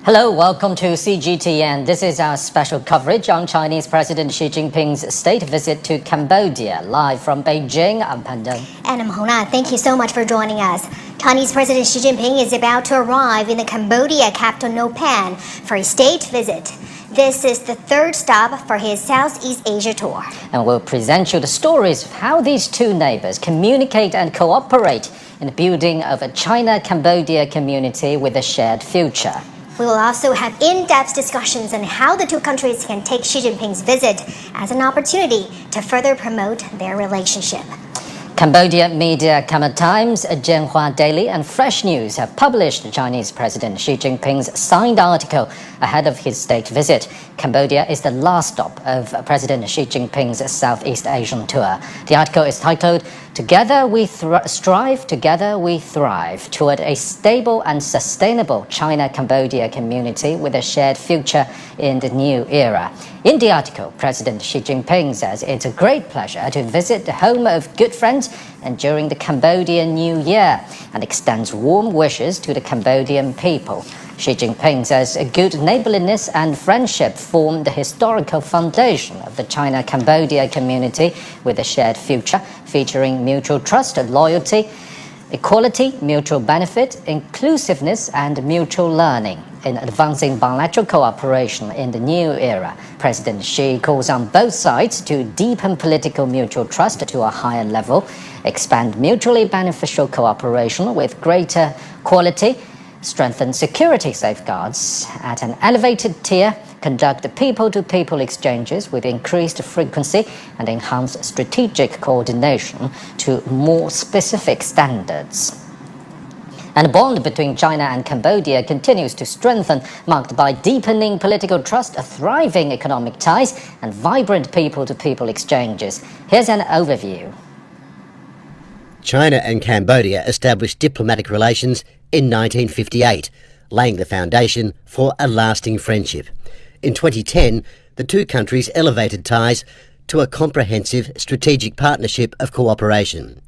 Hello, welcome to CGTN. This is our special coverage on Chinese President Xi Jinping's state visit to Cambodia. Live from Beijing, I'm Pandong. And I'm Hona. Thank you so much for joining us. Chinese President Xi Jinping is about to arrive in the Cambodia capital Phnom Penh for a state visit. This is the third stop for his Southeast Asia tour. And we'll present you the stories of how these two neighbors communicate and cooperate in the building of a China-Cambodia community with a shared future. We will also have in-depth discussions on how the two countries can take Xi Jinping's visit as an opportunity to further promote their relationship. Cambodia media Khmer Times, Jinhua Daily and Fresh News have published Chinese President Xi Jinping's signed article ahead of his state visit. Cambodia is the last stop of President Xi Jinping's Southeast Asian tour. The article is titled, "Together we strive, together we thrive toward a stable and sustainable China-Cambodia community with a shared future in the new era." In the article, President Xi Jinping says it's a great pleasure to visit the home of good friends and during the Cambodian New Year and extends warm wishes to the Cambodian people. Xi Jinping says good neighborliness and friendship form the historical foundation of the China-Cambodia community with a shared future, featuring mutual trust, loyalty, equality, mutual benefit, inclusiveness and mutual learning. In advancing bilateral cooperation in the new era, President Xi calls on both sides to deepen political mutual trust to a higher level, expand mutually beneficial cooperation with greater quality, strengthen security safeguards at an elevated tier, conduct people-to-people exchanges with increased frequency, and enhance strategic coordination to more specific standards. And the bond between China and Cambodia continues to strengthen, marked by deepening political trust, thriving economic ties, and vibrant people-to-people exchanges. Here's an overview. China and Cambodia established diplomatic relations in 1958, laying the foundation for a lasting friendship. In 2010, the two countries elevated ties to a comprehensive strategic partnership of cooperation.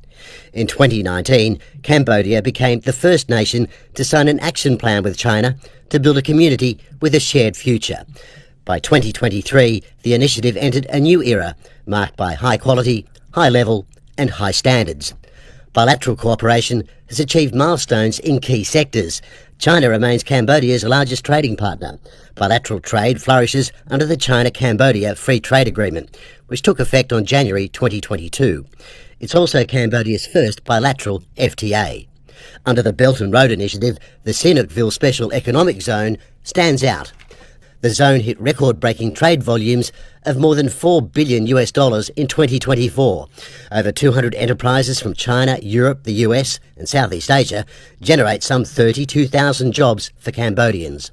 In 2019, Cambodia became the first nation to sign an action plan with China to build a community with a shared future. By 2023, the initiative entered a new era, marked by high quality, high level and high standards. Bilateral cooperation has achieved milestones in key sectors. China remains Cambodia's largest trading partner. Bilateral trade flourishes under the China-Cambodia Free Trade Agreement, which took effect on January 2022. It's also Cambodia's first bilateral FTA. Under the Belt and Road Initiative, the Sihanoukville Special Economic Zone stands out. The zone hit record-breaking trade volumes of more than $4 billion in 2024. Over 200 enterprises from China, Europe, the US and Southeast Asia generate some 32,000 jobs for Cambodians.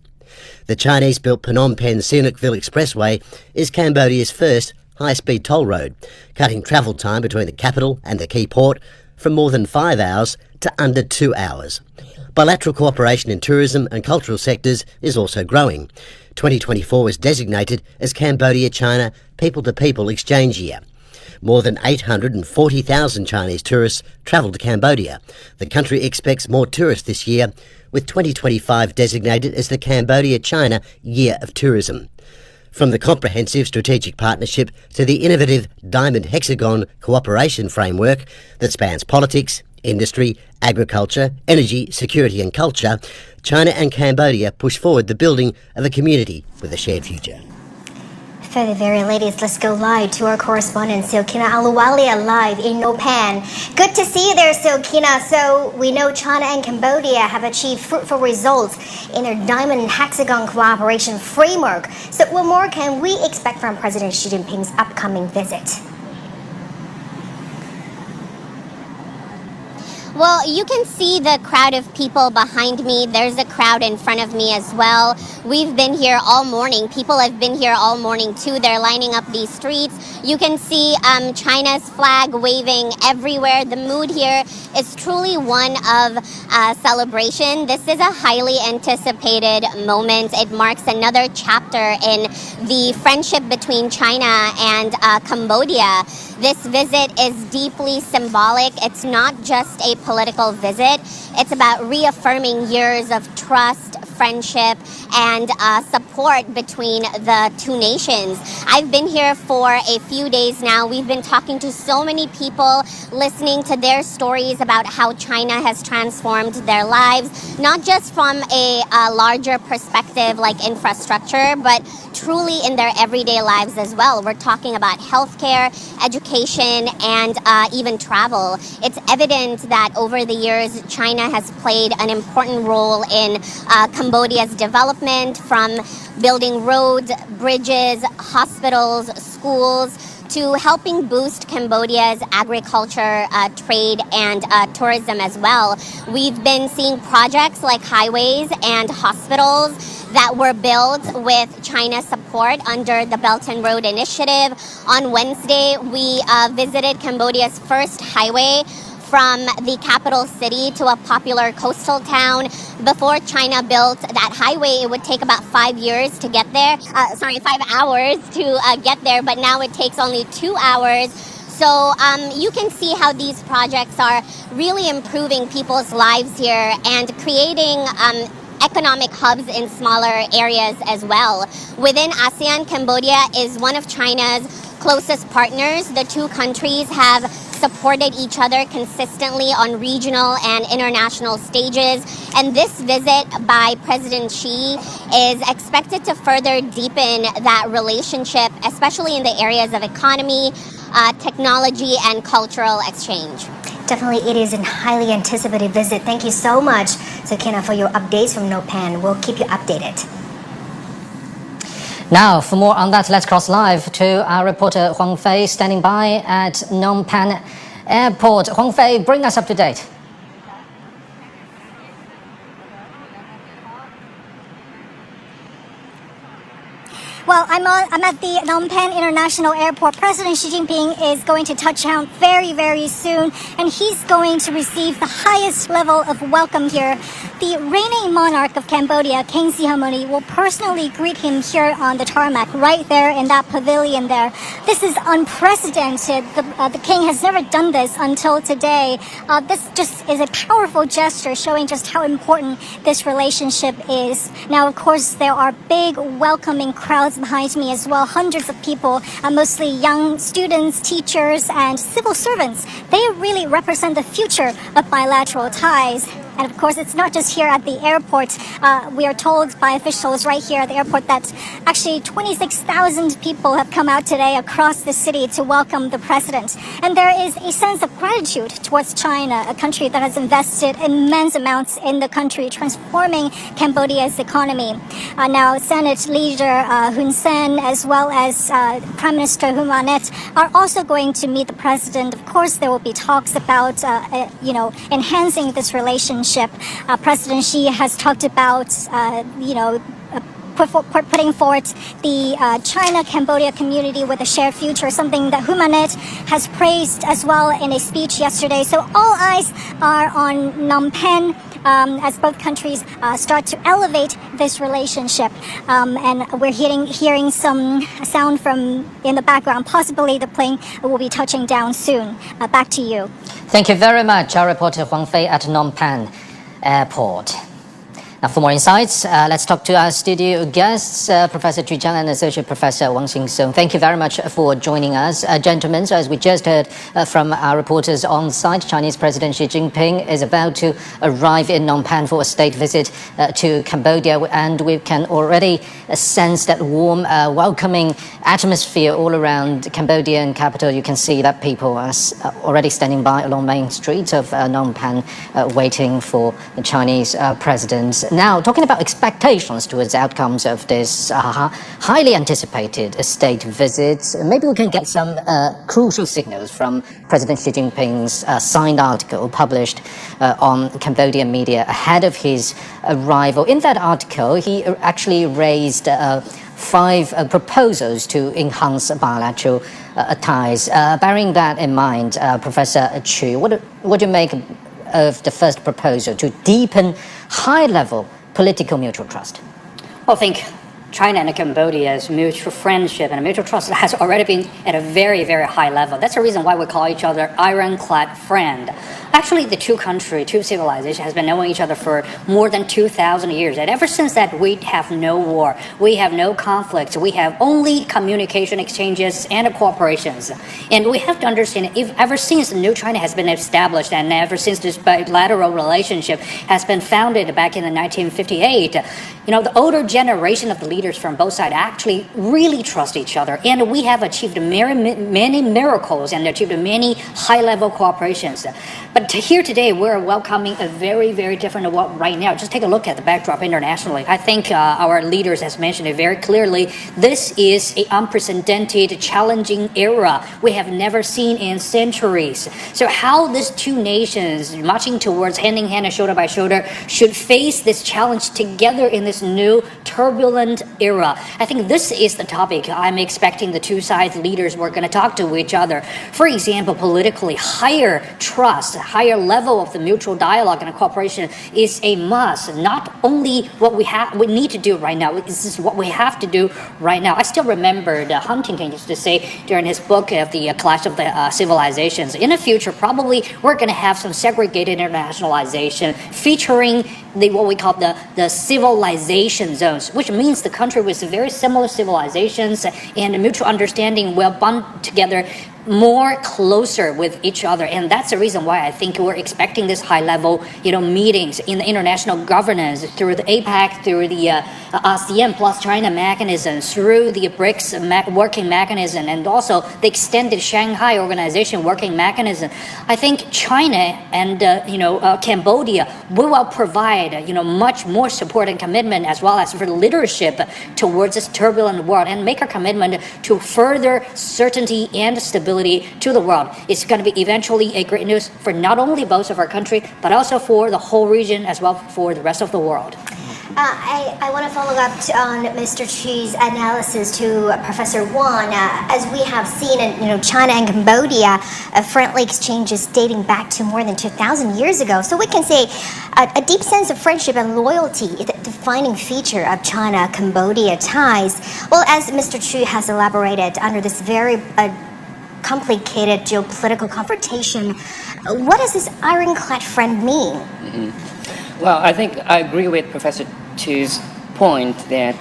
The Chinese-built Phnom Penh Sihanoukville Expressway is Cambodia's first high-speed toll road, cutting travel time between the capital and the key port from more than 5 hours to under 2 hours. Bilateral cooperation in tourism and cultural sectors is also growing. 2024 was designated as Cambodia-China People-to-People Exchange Year. More than 840,000 Chinese tourists travel to Cambodia. The country expects more tourists this year, with 2025 designated as the Cambodia-China Year of Tourism. From the comprehensive strategic partnership to the innovative Diamond Hexagon cooperation framework that spans politics, industry, agriculture, energy, security and culture, China and Cambodia push forward the building of a community with a shared future. For the very latest, let's go live to our correspondent Silkina Aluwalia live in Phnom Penh. Good to see you there, Silkina. So we know China and Cambodia have achieved fruitful results in their Diamond Hexagon cooperation framework. So what more can we expect from President Xi Jinping's upcoming visit? Well, you can see the crowd of people behind me. There's a crowd in front of me as well. We've been here all morning. People have been here all morning too. They're lining up these streets. You can see China's flag waving everywhere. The mood here is truly one of celebration. This is a highly anticipated moment. It marks another chapter in the friendship between China and Cambodia. This visit is deeply symbolic. It's not just a political visit. It's about reaffirming years of trust, friendship and support between the two nations. I've been here for a few days now. We've been talking to so many people, listening to their stories about how China has transformed their lives, not just from a larger perspective like infrastructure, but truly in their everyday lives as well. We're talking about healthcare, education, and even travel. It's evident that over the years, China has played an important role in Cambodia's development, from building roads, bridges, hospitals, schools, to helping boost Cambodia's agriculture, trade, and tourism as well. We've been seeing projects like highways and hospitals that were built with China's support under the Belt and Road Initiative. On Wednesday, we visited Cambodia's first highway from the capital city to a popular coastal town. Before China built that highway, it would take about 5 years to get there. 5 hours to get there, but now it takes only 2 hours. So you can see how these projects are really improving people's lives here and creating economic hubs in smaller areas as well. Within ASEAN, Cambodia is one of China's closest partners. The two countries have supported each other consistently on regional and international stages. And this visit by President Xi is expected to further deepen that relationship, especially in the areas of economy, technology, and cultural exchange. Definitely, it is a highly anticipated visit. Thank you so much, Sakina, for your updates from Phnom Penh. We'll keep you updated. Now, for more on that, let's cross live to our reporter Huang Fei, standing by at Phnom Penh Airport. Huang Fei, bring us up to date. Well, I'm at the Phnom Penh International Airport. President Xi Jinping is going to touch down very, very soon, and he's going to receive the highest level of welcome here. The reigning monarch of Cambodia, King Sihamoni, will personally greet him here on the tarmac, right there in that pavilion there. This is unprecedented. The king has never done this until today. This just is a powerful gesture showing just how important this relationship is. Now, of course, there are big welcoming crowds behind me as well. Hundreds of people, mostly young students, teachers, and civil servants. They really represent the future of bilateral ties. And of course, it's not just here at the airport. We are told by officials right here at the airport that actually 26,000 people have come out today across the city to welcome the president. And there is a sense of gratitude towards China, a country that has invested immense amounts in the country, transforming Cambodia's economy. Now, Senate leader Hun Sen, as well as Prime Minister Hun Manet, are also going to meet the president. Of course, there will be talks about, enhancing this relationship. President Xi has talked about, putting forth the China-Cambodia community with a shared future, something that Hun Manet has praised as well in a speech yesterday. So all eyes are on Phnom Penh as both countries start to elevate this relationship. And we're hearing some sound from in the background. Possibly the plane will be touching down soon. Back to you. Thank you very much, our reporter Huang Fei at Phnom Penh Airport. Now, for more insights, let's talk to our studio guests, Professor Chu Jiang and Associate Professor Wang Xing-sung. Thank you very much for joining us. Gentlemen, so as we just heard from our reporters on site, Chinese President Xi Jinping is about to arrive in Phnom Penh for a state visit to Cambodia, and we can already sense that warm, welcoming atmosphere all around Cambodian capital. You can see that people are already standing by along main streets of Phnom Penh, waiting for the Chinese president. Now, talking about expectations towards outcomes of this highly anticipated state visit, maybe we can get some crucial signals from President Xi Jinping's signed article published on Cambodian media ahead of his arrival. In that article, he actually raised 5 proposals to enhance bilateral ties. Bearing that in mind, Professor Chu, what do you make of the first proposal to deepen high-level political mutual trust? Well, I think China and Cambodia's mutual friendship and mutual trust has already been at a very, very high level. That's the reason why we call each other ironclad friend. actually the two civilizations has been knowing each other for more than 2,000 years. And ever since that, we have no war, we have no conflicts, we have only communication exchanges and cooperations. And we have to understand, if ever since New China has been established and ever since this bilateral relationship has been founded back in the 1958, the older generation of the leaders from both sides actually really trust each other. And we have achieved many miracles and achieved many high-level cooperations. But here today, we're welcoming a very, very different world right now. Just take a look at the backdrop internationally. I think our leaders has mentioned it very clearly. This is an unprecedented, challenging era we have never seen in centuries. So how these two nations, marching towards hand in hand and shoulder by shoulder, should face this challenge together in this new turbulent era. I think this is the topic I'm expecting the two sides leaders were going to talk to each other. For example, politically, higher trust, higher level of the mutual dialogue and cooperation is a must. Not only what we need to do right now, this is what we have to do right now. I still remember Huntington used to say during his book of the Clash of the Civilizations, in the future, probably we're going to have some segregated internationalization featuring what we call the civilization zones, which means the country with very similar civilizations and mutual understanding will bond together more closer with each other. And that's the reason why I think we're expecting this high level meetings in the international governance through the APEC, through the ASEAN plus China mechanism, through the BRICS working mechanism, and also the extended Shanghai organization working mechanism. I think China and Cambodia will provide much more support and commitment, as well as for leadership towards this turbulent world, and make a commitment to further certainty and stability to the world. It's going to be eventually a great news for not only both of our country, but also for the whole region, as well for the rest of the world. I want to follow up on Mr. Chi's analysis to Professor Wang. As we have seen in China and Cambodia, friendly exchanges dating back to more than 2,000 years ago. So we can say a deep sense of friendship and loyalty is the defining feature of China-Cambodia ties. Well, as Mr. Chi has elaborated, under this very complicated geopolitical confrontation, what does this ironclad friend mean? Mm-hmm. Well, I think I agree with Professor Chi's point that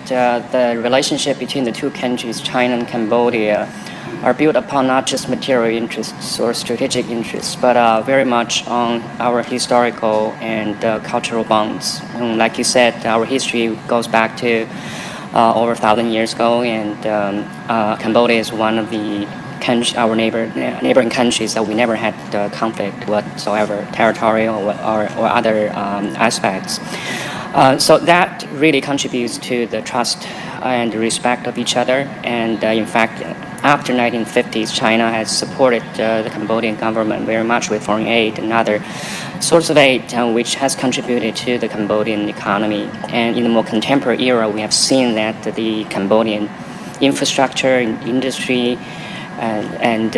the relationship between the two countries, China and Cambodia, are built upon not just material interests or strategic interests, but very much on our historical and cultural bonds. And like you said, our history goes back to over 1,000 years ago, and Cambodia is one of our neighboring countries that we never had conflict whatsoever, territorial or other aspects. So that really contributes to the trust and respect of each other. And in fact, after 1950s, China has supported the Cambodian government very much with foreign aid and other source of aid, which has contributed to the Cambodian economy. And in the more contemporary era, we have seen that the Cambodian infrastructure, industry, and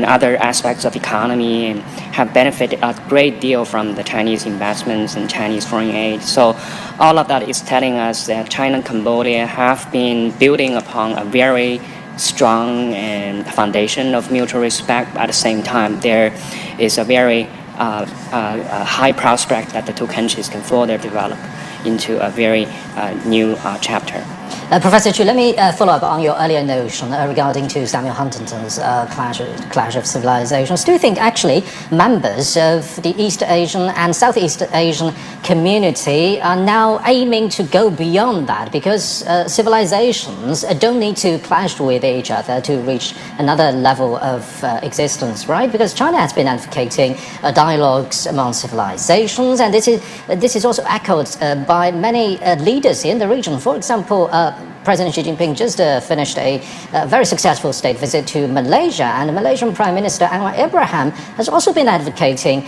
other aspects of economy have benefited a great deal from the Chinese investments and Chinese foreign aid. So all of that is telling us that China and Cambodia have been building upon a very strong foundation of mutual respect. At the same time, there is a very high prospect that the two countries can further develop into a very new chapter. Professor Chi, let me follow up on your earlier notion regarding to Samuel Huntington's clash of civilizations. Do you think actually members of the East Asian and Southeast Asian community are now aiming to go beyond that, because civilizations don't need to clash with each other to reach another level of existence, right? Because China has been advocating dialogues among civilizations, and this is also echoed by many leaders in the region. For example, President Xi Jinping just finished a very successful state visit to Malaysia, and the Malaysian Prime Minister Anwar Ibrahim has also been advocating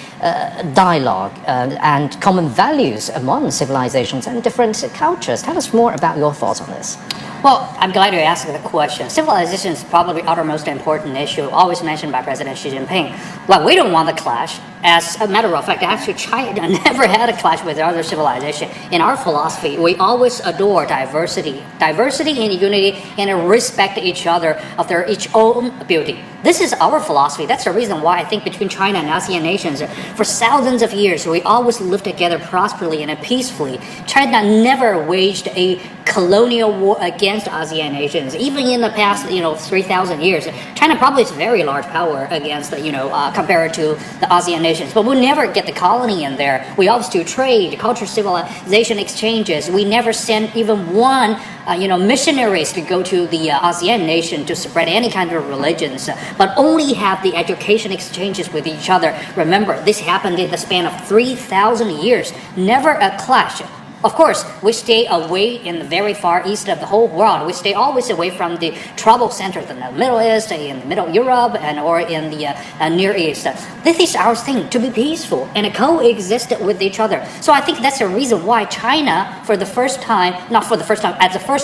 dialogue and common values among civilizations and different cultures. Tell us more about your thoughts on this. Well, I'm glad you asked the question. Civilization is probably the uttermost important issue, always mentioned by President Xi Jinping. Well, we don't want the clash. As a matter of fact, actually, China never had a clash with other civilization. In our philosophy, we always adore diversity and unity, and respect each other of their each own beauty. This is our philosophy. That's the reason why I think between China and ASEAN nations, for thousands of years, we always lived together prosperously and peacefully. China never waged a colonial war against ASEAN nations. Even in the past, 3,000 years, China probably is a very large power against, compared to the ASEAN nations. But we never get the colony in there. We always do trade, culture, civilization exchanges. We never send even one, missionaries to go to the ASEAN nation to spread any kind of religions, but only have the education exchanges with each other. Remember, this happened in the span of 3,000 years. Never a clash. Of course, we stay away in the very far east of the whole world. We stay always away from the trouble centers in the Middle East, in the Middle Europe, or in the Near East. This is our thing, to be peaceful and coexist with each other. So I think that's the reason why China, as the first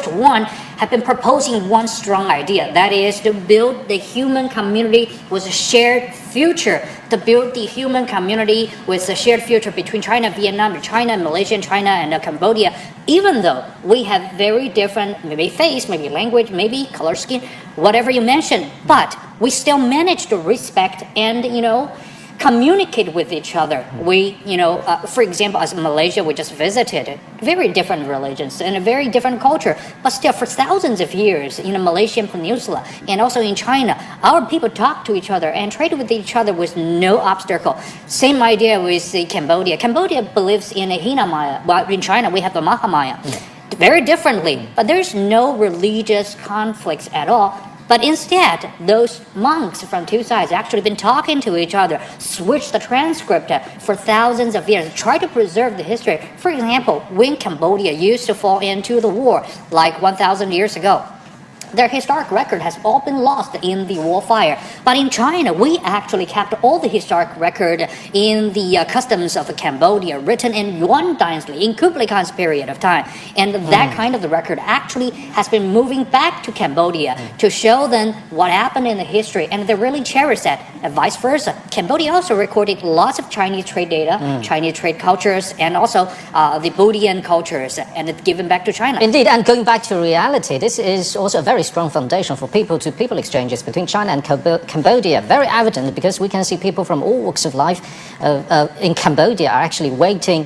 one, have been proposing one strong idea. That is to build the human community with a shared future, to build the human community with a shared future between China, Vietnam, China, Malaysia, China, and Cambodia. Even though we have very different, maybe face, maybe language, maybe color skin, whatever you mention, but we still manage to respect and, communicate with each other. We, for example, as Malaysia, we just visited, very different religions and a very different culture, but still for thousands of years in the Malaysian peninsula and also in China, our people talk to each other and trade with each other with no obstacle. Same idea with Cambodia. Cambodia believes in a Hinamaya, while in China we have the Mahamaya. Very differently, but there's no religious conflicts at all. But instead, those monks from two sides actually been talking to each other, switched the transcript for thousands of years, try to preserve the history. For example, when Cambodia used to fall into the war, like 1,000 years ago, their historic record has all been lost in the war fire. But in China, we actually kept all the historic record in the customs of Cambodia, written in Yuan dynasty, in Kublai Khan's period of time. And that kind of the record actually has been moving back to Cambodia to show them what happened in the history, and they really cherish that, and vice versa. Cambodia also recorded lots of Chinese trade data, Chinese trade cultures, and also the Buddhian cultures, and it's given back to China. Indeed, and going back to reality, this is also a very strong foundation for people-to-people exchanges between China and Cambodia. Very evident because we can see people from all walks of life in Cambodia are actually waiting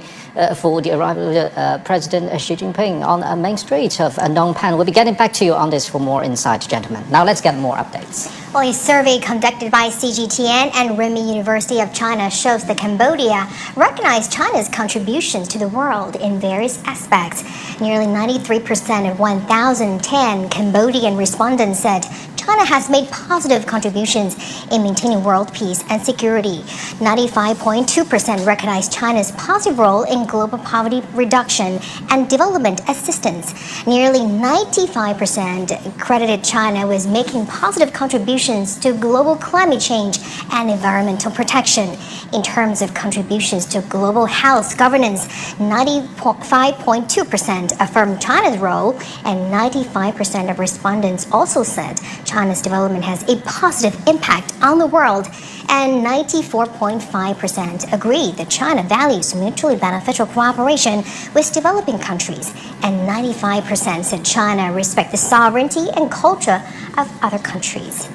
for the arrival of President Xi Jinping on a main street of Phnom Penh. We'll be getting back to you on this for more insight, gentlemen. Now let's get more updates. Well, a survey conducted by CGTN and Renmin University of China shows that Cambodia recognized China's contributions to the world in various aspects. Nearly 93% of 1,010 Cambodian respondents said China has made positive contributions in maintaining world peace and security. 95.2% recognized China's positive role in global poverty reduction and development assistance. Nearly 95% credited China with making positive contributions to global climate change and environmental protection. In terms of contributions to global health governance, 95.2% affirmed China's role, and 95% of respondents also said China's development has a positive impact on the world, and 94.5% agreed that China values mutually beneficial cooperation with developing countries, and 95% said China respects the sovereignty and culture of other countries.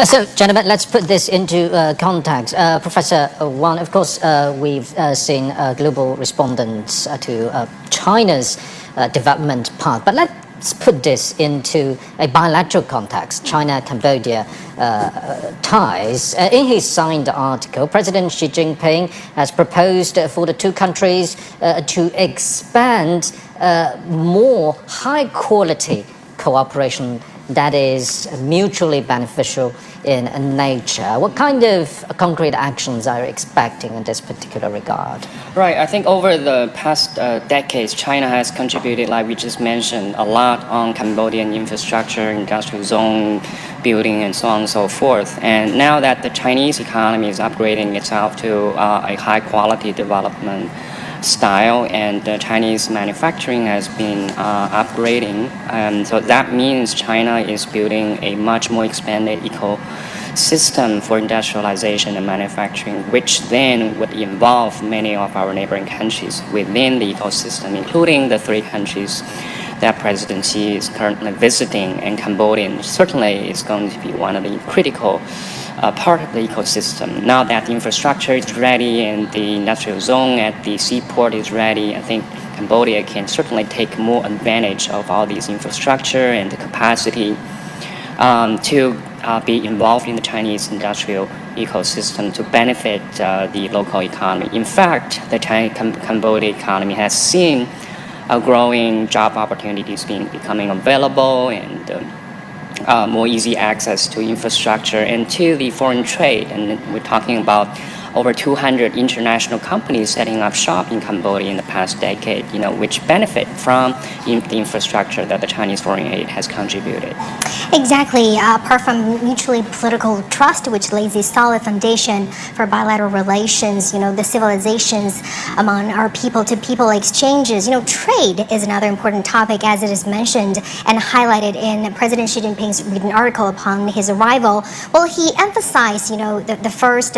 So, gentlemen, let's put this into context. Professor Wang, of course, we've seen global respondents to China's development path, but let's put this into a bilateral context, China-Cambodia ties. In his signed article, President Xi Jinping has proposed for the two countries to expand more high-quality cooperation that is mutually beneficial in nature. What kind of concrete actions are you expecting in this particular regard? Right. I think over the past decades, China has contributed, like we just mentioned, a lot on Cambodian infrastructure, industrial zone building, and so on and so forth. And now that the Chinese economy is upgrading itself to a high-quality development style, and Chinese manufacturing has been upgrading, and so that means China is building a much more expanded system for industrialization and manufacturing, which then would involve many of our neighboring countries within the ecosystem, including the 3 countries that President Xi is currently visiting, and Cambodia certainly is going to be one of the critical part of the ecosystem. Now that the infrastructure is ready and the industrial zone at the seaport is ready, I think Cambodia can certainly take more advantage of all these infrastructure and the capacity to be involved in the Chinese industrial ecosystem to benefit the local economy. In fact, the Cambodia economy has seen growing job opportunities becoming available and more easy access to infrastructure and to the foreign trade. And we're talking about over 200 international companies setting up shop in Cambodia in the past decade, which benefit from the infrastructure that the Chinese foreign aid has contributed. Exactly. Apart from mutually political trust, which lays a solid foundation for bilateral relations, the civilizations among our people-to-people exchanges, trade is another important topic, as it is mentioned and highlighted in President Xi Jinping's written article upon his arrival. Well, he emphasized, the first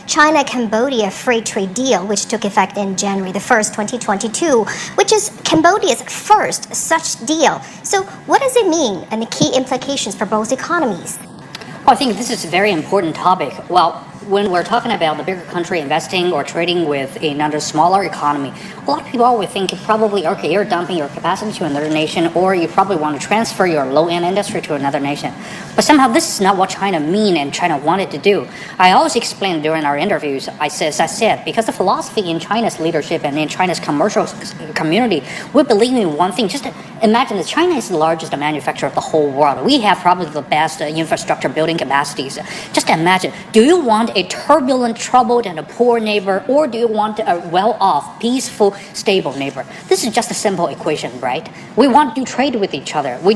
China-Cambodia free trade deal, which took effect in January the 1st, 2022, which is Cambodia's first such deal. So what does it mean and the key implications for both economies? Well, I think this is a very important topic. Well, when we're talking about the bigger country investing or trading with another smaller economy, a lot of people always think probably, okay, you're dumping your capacity to another nation, or you probably want to transfer your low-end industry to another nation. But somehow this is not what China mean and China wanted to do. I always explained during our interviews, I said, because the philosophy in China's leadership and in China's commercial community, we believe in one thing. Just imagine that China is the largest manufacturer of the whole world. We have probably the best infrastructure building capacities. Just imagine, do you want a turbulent, troubled, and a poor neighbor, or do you want a well-off, peaceful, stable neighbor? This is just a simple equation, right? We want to trade with each other. We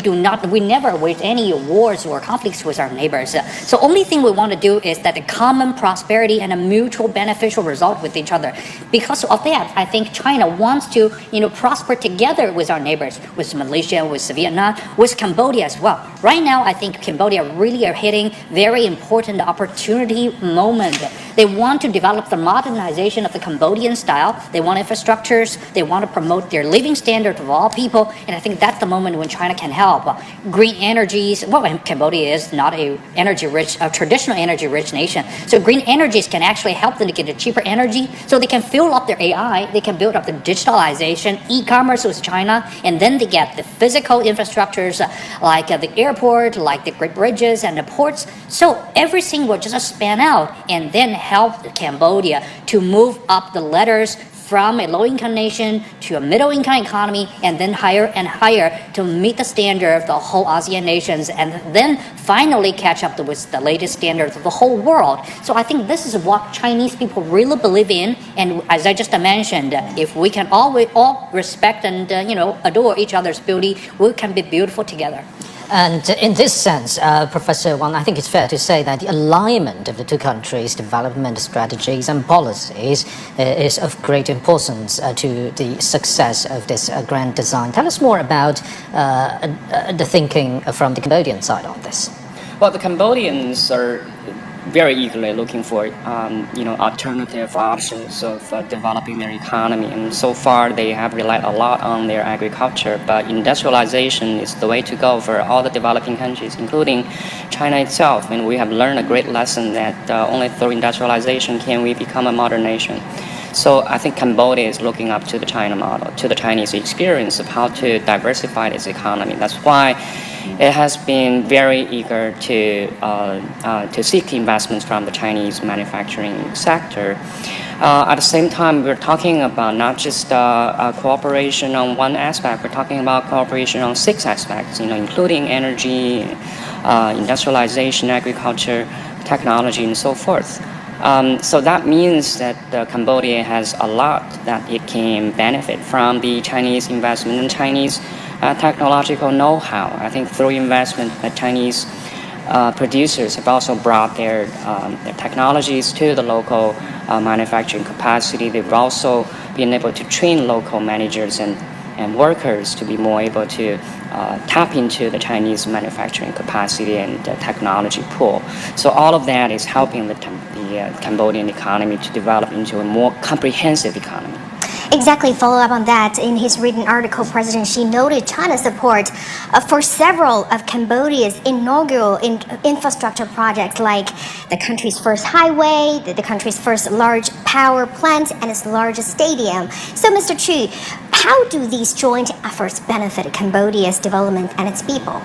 never wage any wars or conflicts with our neighbors. So only thing we want to do is that a common prosperity and a mutual beneficial result with each other. Because of that, I think China wants to, prosper together with our neighbors, with Malaysia, with Vietnam, with Cambodia as well. Right now, I think Cambodia really are hitting very important opportunity moment. They want to develop the modernization of the Cambodian style. They want infrastructures. They want to promote their living standard of all people. And I think that's the moment when China can help. Green energies. Well, Cambodia is not a traditional energy-rich nation. So green energies can actually help them to get a cheaper energy, so they can fill up their AI. They can build up the digitalization, e-commerce with China, and then they get the physical infrastructures like the airport, like the great bridges and the ports. So everything will just span out and then help Cambodia to move up the ladders from a low-income nation to a middle-income economy, and then higher and higher to meet the standard of the whole ASEAN nations, and then finally catch up with the latest standards of the whole world. So I think this is what Chinese people really believe in, and as I just mentioned, if we can all respect and adore each other's beauty, we can be beautiful together. And in this sense, Professor Wang, I think it's fair to say that the alignment of the two countries' development strategies and policies is of great importance to the success of this grand design. Tell us more about the thinking from the Cambodian side on this. Well, the Cambodians are very eagerly looking for alternative options of developing their economy, and so far they have relied a lot on their agriculture, but industrialization is the way to go for all the developing countries, including China itself. And we have learned a great lesson that only through industrialization can we become a modern nation. So I think Cambodia is looking up to the China model, to the Chinese experience of how to diversify its economy. That's why it has been very eager to seek investments from the Chinese manufacturing sector. At the same time, we're talking about not just cooperation on one aspect. We're talking about cooperation on 6 aspects, including energy, industrialization, agriculture, technology, and so forth. So that means that Cambodia has a lot that it can benefit from the Chinese investment and Chinese technological know-how. I think through investment, the Chinese producers have also brought their technologies to the local manufacturing capacity. They've also been able to train local managers and and workers to be more able to tap into the Chinese manufacturing capacity and technology pool. So all of that is helping the Cambodian economy to develop into a more comprehensive economy. Exactly, follow up on that. In his written article, President Xi noted China's support for several of Cambodia's inaugural infrastructure projects, like the country's first highway, the country's first large power plant, and its largest stadium. So, Mr. Chu, how do these joint efforts benefit Cambodia's development and its people?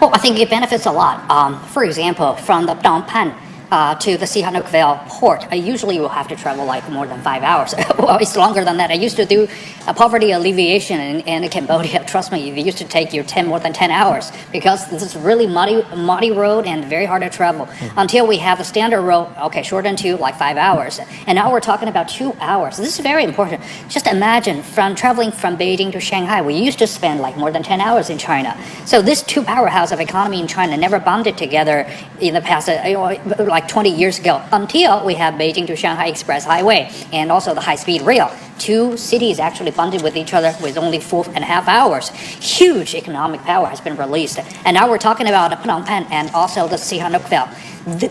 Well, I think it benefits a lot. For example, from the Phnom Penh to the Sihanoukville port, I usually will have to travel like more than 5 hours. Well, it's longer than that. I used to do poverty alleviation in Cambodia. Trust me, it used to take you more than 10 hours because this is really muddy road and very hard to travel. Until we have the standard road, okay, shortened to like 5 hours. And now we're talking about 2 hours. This is very important. Just imagine traveling from Beijing to Shanghai, we used to spend like more than 10 hours in China. So this two powerhouse of economy in China never bonded together in the past, like 20 years ago, until we have Beijing to Shanghai Express Highway and also the high-speed rail. Two cities actually bonded with each other with only 4.5 hours. Huge economic power has been released. And now we're talking about Phnom Penh and also the Sihanoukville.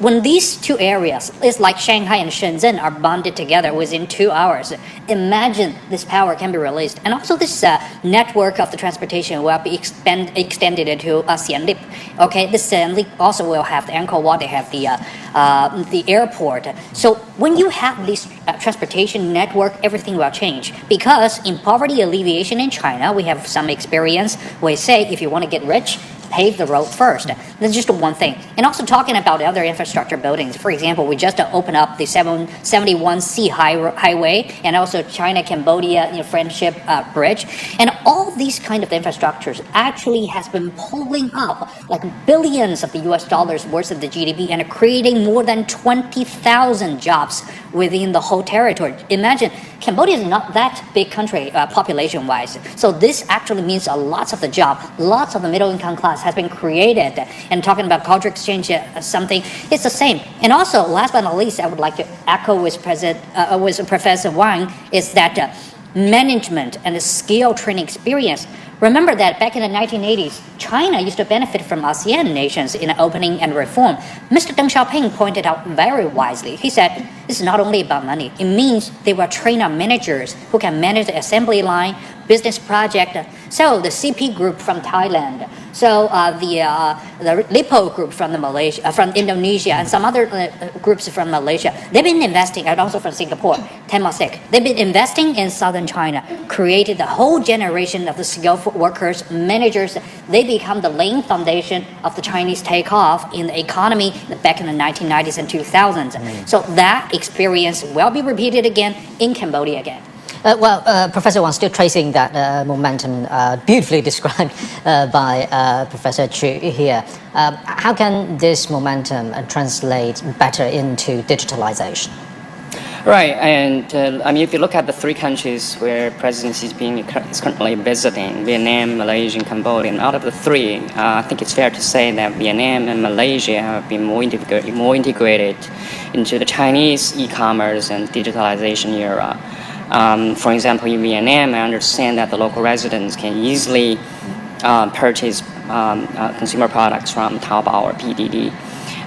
When these two areas, it's like Shanghai and Shenzhen, are bonded together within 2 hours, imagine this power can be released. And also this network of the transportation will be extended to Siem Reap. Okay, the Siem Reap also will have the Angkor Wat, they have the airport. So when you have this transportation network, everything will change. Because in poverty alleviation in China, we have some experience. We say if you want to get rich, pave the road first. That's just one thing. And also talking about other infrastructure buildings. For example, we just opened up the 771C highway and also China-Cambodia Friendship Bridge. And all these kind of infrastructures actually has been pulling up like billions of the US dollars worth of the GDP and creating more than 20,000 jobs within the whole territory. Imagine, Cambodia is not that big country population-wise. So this actually means lots of the job, lots of the middle-income class has been created. And talking about culture exchange, something, it's the same. And also, last but not least, I would like to echo with Professor Wang, is that management and the skill training experience. Remember that back in the 1980s, China used to benefit from ASEAN nations in opening and reform. Mr. Deng Xiaoping pointed out very wisely. He said, this is not only about money. It means they will train our managers who can manage the assembly line, business project. So the CP group from Thailand, so the Lipo group from from Indonesia, and some other groups from Malaysia, they've been investing, and also from Singapore, Temasek. They've been investing in southern China, created the whole generation of the skillful workers, managers. They become the laying foundation of the Chinese takeoff in the economy back in the 1990s and 2000s. So that experience will be repeated again in Cambodia again. Professor Wang, still tracing that momentum beautifully described by Professor Chu here. How can this momentum translate better into digitalization? Right, and I mean, if you look at the three countries where President Xi Jinping is currently visiting, Vietnam, Malaysia, and Cambodia, and out of the three, I think it's fair to say that Vietnam and Malaysia have been more integrated into the Chinese e-commerce and digitalization era. For example, in Vietnam, I understand that the local residents can easily purchase consumer products from Taobao or PDD.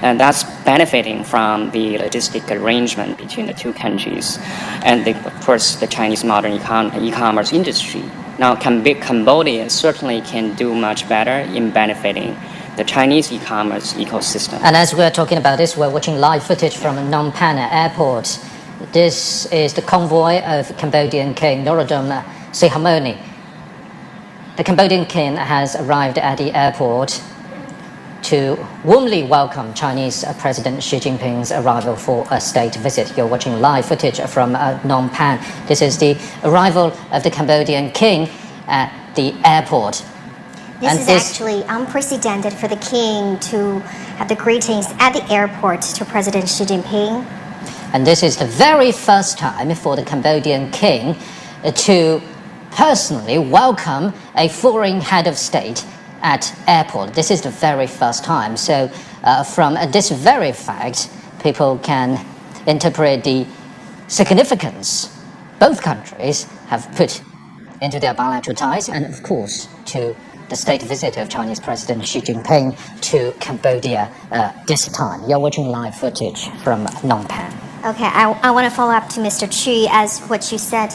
And that's benefiting from the logistic arrangement between the two countries and, of course, the Chinese modern e-commerce industry. Now, Cambodia certainly can do much better in benefiting the Chinese e-commerce ecosystem. And as we're talking about this, we're watching live footage from Phnom Penh Airport. This is the convoy of Cambodian King Norodom Sihamoni. The Cambodian king has arrived at the airport to warmly welcome Chinese President Xi Jinping's arrival for a state visit. You're watching live footage from Phnom Penh. This is the arrival of the Cambodian king at the airport. This is actually unprecedented for the king to have the greetings at the airport to President Xi Jinping. And this is the very first time for the Cambodian king to personally welcome a foreign head of state at airport. This is the very first time. So from this very fact, people can interpret the significance both countries have put into their bilateral ties and, of course, to the state visit of Chinese President Xi Jinping to Cambodia this time. You're watching live footage from Phnom Penh. Okay, I want to follow up to Mr. Chu as what you said.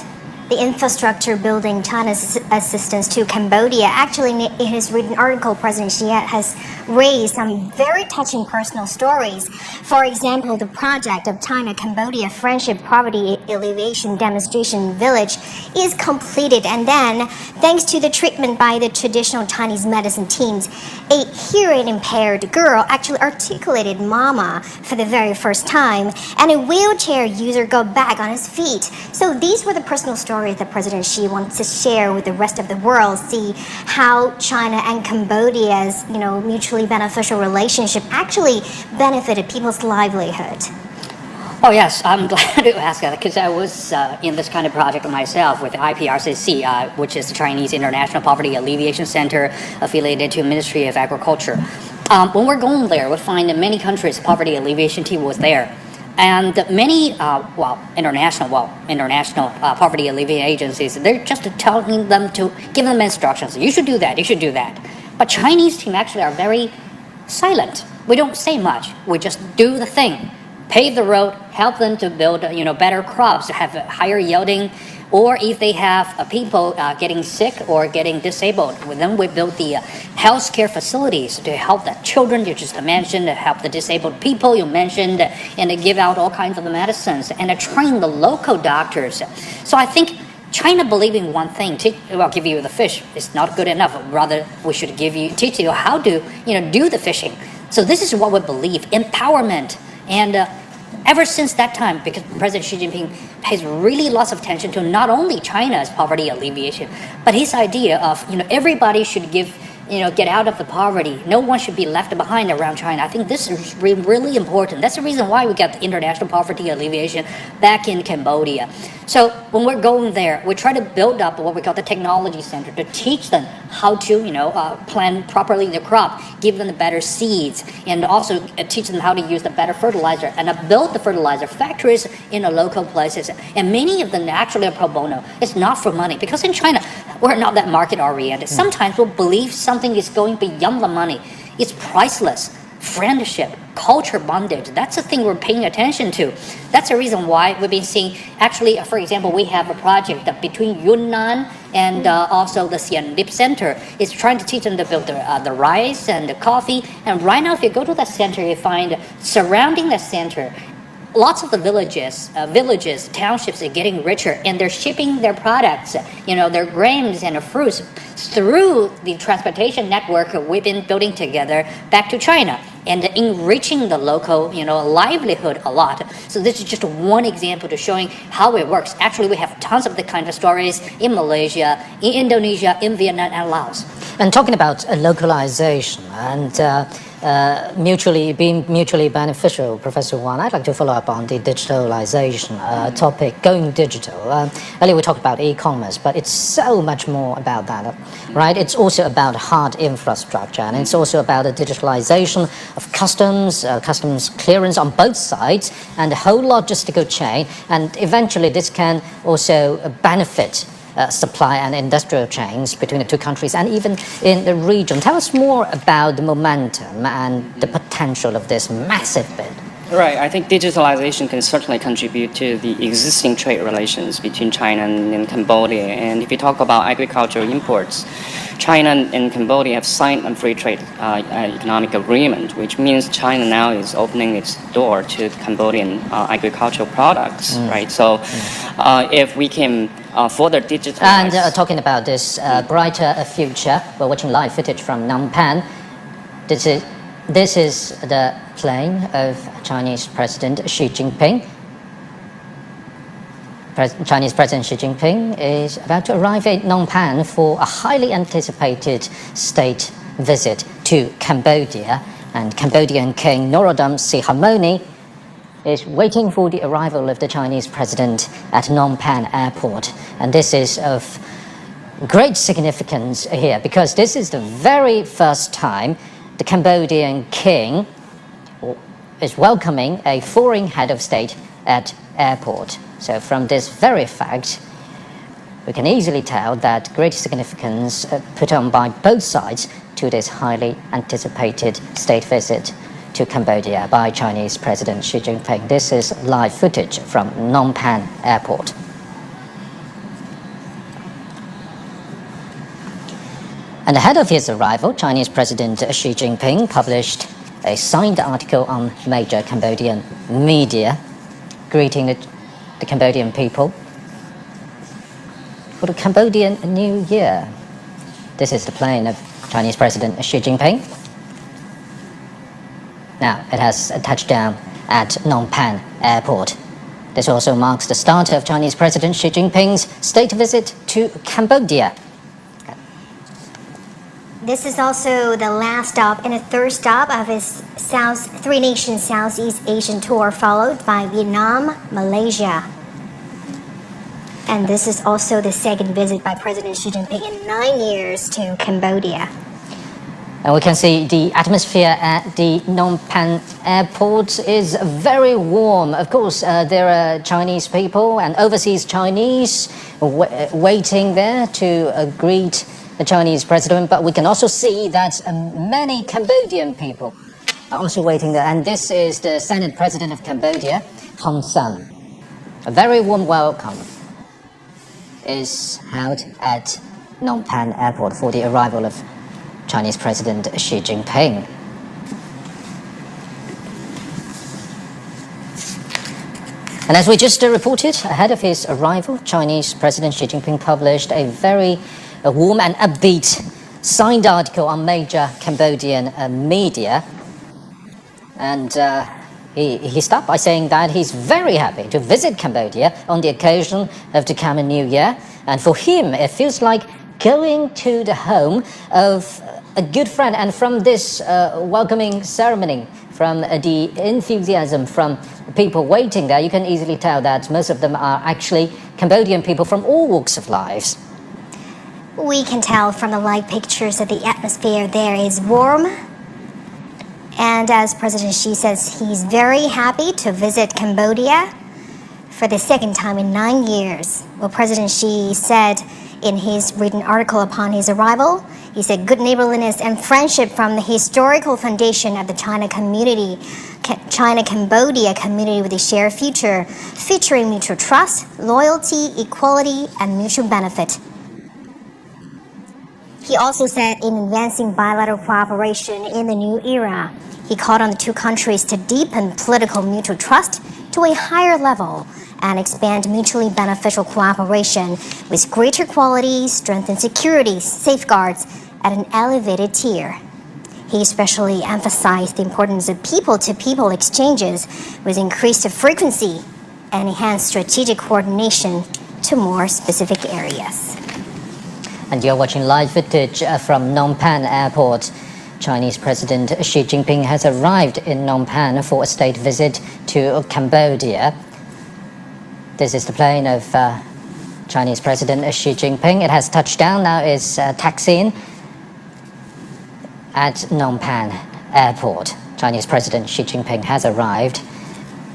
The infrastructure building China's assistance to Cambodia. Actually, in his written article, President Xi has raised some very touching personal stories. For example, the project of China-Cambodia Friendship Poverty Alleviation Demonstration Village is completed, and then, thanks to the treatment by the traditional Chinese medicine teams, a hearing-impaired girl actually articulated "mama" for the very first time, and a wheelchair user got back on his feet. So these were the personal stories that President Xi wants to share with the rest of the world, see how China and Cambodia's, mutually beneficial relationship actually benefited people's livelihood. Oh yes, I'm glad to ask that because I was in this kind of project myself with IPRCC, which is the Chinese International Poverty Alleviation Center affiliated to Ministry of Agriculture. When we're going there, we find that many countries' poverty alleviation team was there. And many, international poverty alleviation agencies, they're just telling them to give them instructions. You should do that, you should do that. But Chinese team actually are very silent. We don't say much. We just do the thing. Pave the road, help them to build, better crops, have higher yielding. Or if they have people getting sick or getting disabled, then we build the healthcare facilities to help the children you just mentioned, to help the disabled people you mentioned, and to give out all kinds of medicines and to train the local doctors. So I think China believing one thing, give you the fish is not good enough. Rather, we should teach you how to, do the fishing. So this is what we believe: empowerment. And ever since that time, because President Xi Jinping pays really lots of attention to not only China's poverty alleviation, but his idea of, everybody should get out of the poverty. No one should be left behind around China. I think this is really important. That's the reason why we got the international poverty alleviation back in Cambodia. So when we're going there, we try to build up what we call the technology center to teach them how to, plant properly the crop, give them the better seeds, and also teach them how to use the better fertilizer and build the fertilizer factories in the local places. And many of them actually are pro bono. It's not for money because in China, we're not that market oriented. Sometimes we'll believe something is going beyond the money. It's priceless. Friendship, culture bondage, that's the thing we're paying attention to. That's the reason why we've been seeing, actually, for example, we have a project between Yunnan and also the Siem Reap Center. It's trying to teach them to build the rice and the coffee. And right now, if you go to that center, you find surrounding the center, lots of the villages, townships are getting richer, and they're shipping their products, their grains and fruits through the transportation network we've been building together back to China and enriching the local, livelihood a lot. So this is just one example to showing how it works. Actually, we have tons of the kind of stories in Malaysia, in Indonesia, in Vietnam and Laos. And talking about localization and being mutually beneficial, Professor Wan, I'd like to follow up on the digitalization topic, going digital. Earlier we talked about e-commerce, but it's so much more about that, right? It's also about hard infrastructure, and it's also about the digitalization of customs clearance on both sides, and the whole logistical chain. And eventually this can also benefit supply and industrial chains between the two countries and even in the region. Tell us more about the momentum and the potential of this massive bid. Right. I think digitalization can certainly contribute to the existing trade relations between China and Cambodia. And if you talk about agricultural imports, China and Cambodia have signed a free trade economic agreement, which means China now is opening its door to Cambodian agricultural products, right? So if we can further digitalize... And talking about this brighter future, we're watching live footage from Phnom Penh. This is the plane of Chinese President Xi Jinping. Chinese President Xi Jinping is about to arrive at Phnom Penh for a highly anticipated state visit to Cambodia. And Cambodian King Norodom Sihamoni is waiting for the arrival of the Chinese President at Phnom Penh airport. And this is of great significance here because this is the very first time the Cambodian king is welcoming a foreign head of state at airport. So from this very fact, we can easily tell that great significance put on by both sides to this highly anticipated state visit to Cambodia by Chinese President Xi Jinping. This is live footage from Phnom Penh Airport. And ahead of his arrival, Chinese President Xi Jinping published a signed article on major Cambodian media, greeting the Cambodian people for the Cambodian New Year. This is the plane of Chinese President Xi Jinping. Now, it has touched down at Phnom Penh Airport. This also marks the start of Chinese President Xi Jinping's state visit to Cambodia. This is also the last stop and the third stop of his three-nation Southeast Asian tour, followed by Vietnam, Malaysia. And this is also the second visit by President Xi Jinping in 9 years to Cambodia. And we can see the atmosphere at the Phnom Penh airport is very warm. Of course, there are Chinese people and overseas Chinese waiting there to greet the Chinese president, but we can also see that many Cambodian people are also waiting there. And this is the Senate President of Cambodia, Hun Manet. A very warm welcome is held at Phnom Penh Airport for the arrival of Chinese President Xi Jinping. And as we just reported, ahead of his arrival, Chinese President Xi Jinping published a very warm and upbeat signed article on major Cambodian media. And he started by saying that he's very happy to visit Cambodia on the occasion of the coming New Year. And for him, it feels like going to the home of a good friend. And from this welcoming ceremony, from the enthusiasm from people waiting there, you can easily tell that most of them are actually Cambodian people from all walks of life. We can tell from the live pictures that the atmosphere there is warm. And as President Xi says, he's very happy to visit Cambodia for the second time in 9 years. Well, President Xi said in his written article upon his arrival, he said, good neighborliness and friendship from the historical foundation of the China-Cambodia community with a shared future, featuring mutual trust, loyalty, equality, and mutual benefit. He also said in advancing bilateral cooperation in the new era, he called on the two countries to deepen political mutual trust to a higher level and expand mutually beneficial cooperation with greater quality, strength and security safeguards at an elevated tier. He especially emphasized the importance of people-to-people exchanges with increased frequency and enhanced strategic coordination to more specific areas. And you're watching live footage from Phnom Penh Airport. Chinese President Xi Jinping has arrived in Phnom Penh for a state visit to Cambodia. This is the plane of Chinese President Xi Jinping. It has touched down, now is taxiing at Phnom Penh Airport. Chinese President Xi Jinping has arrived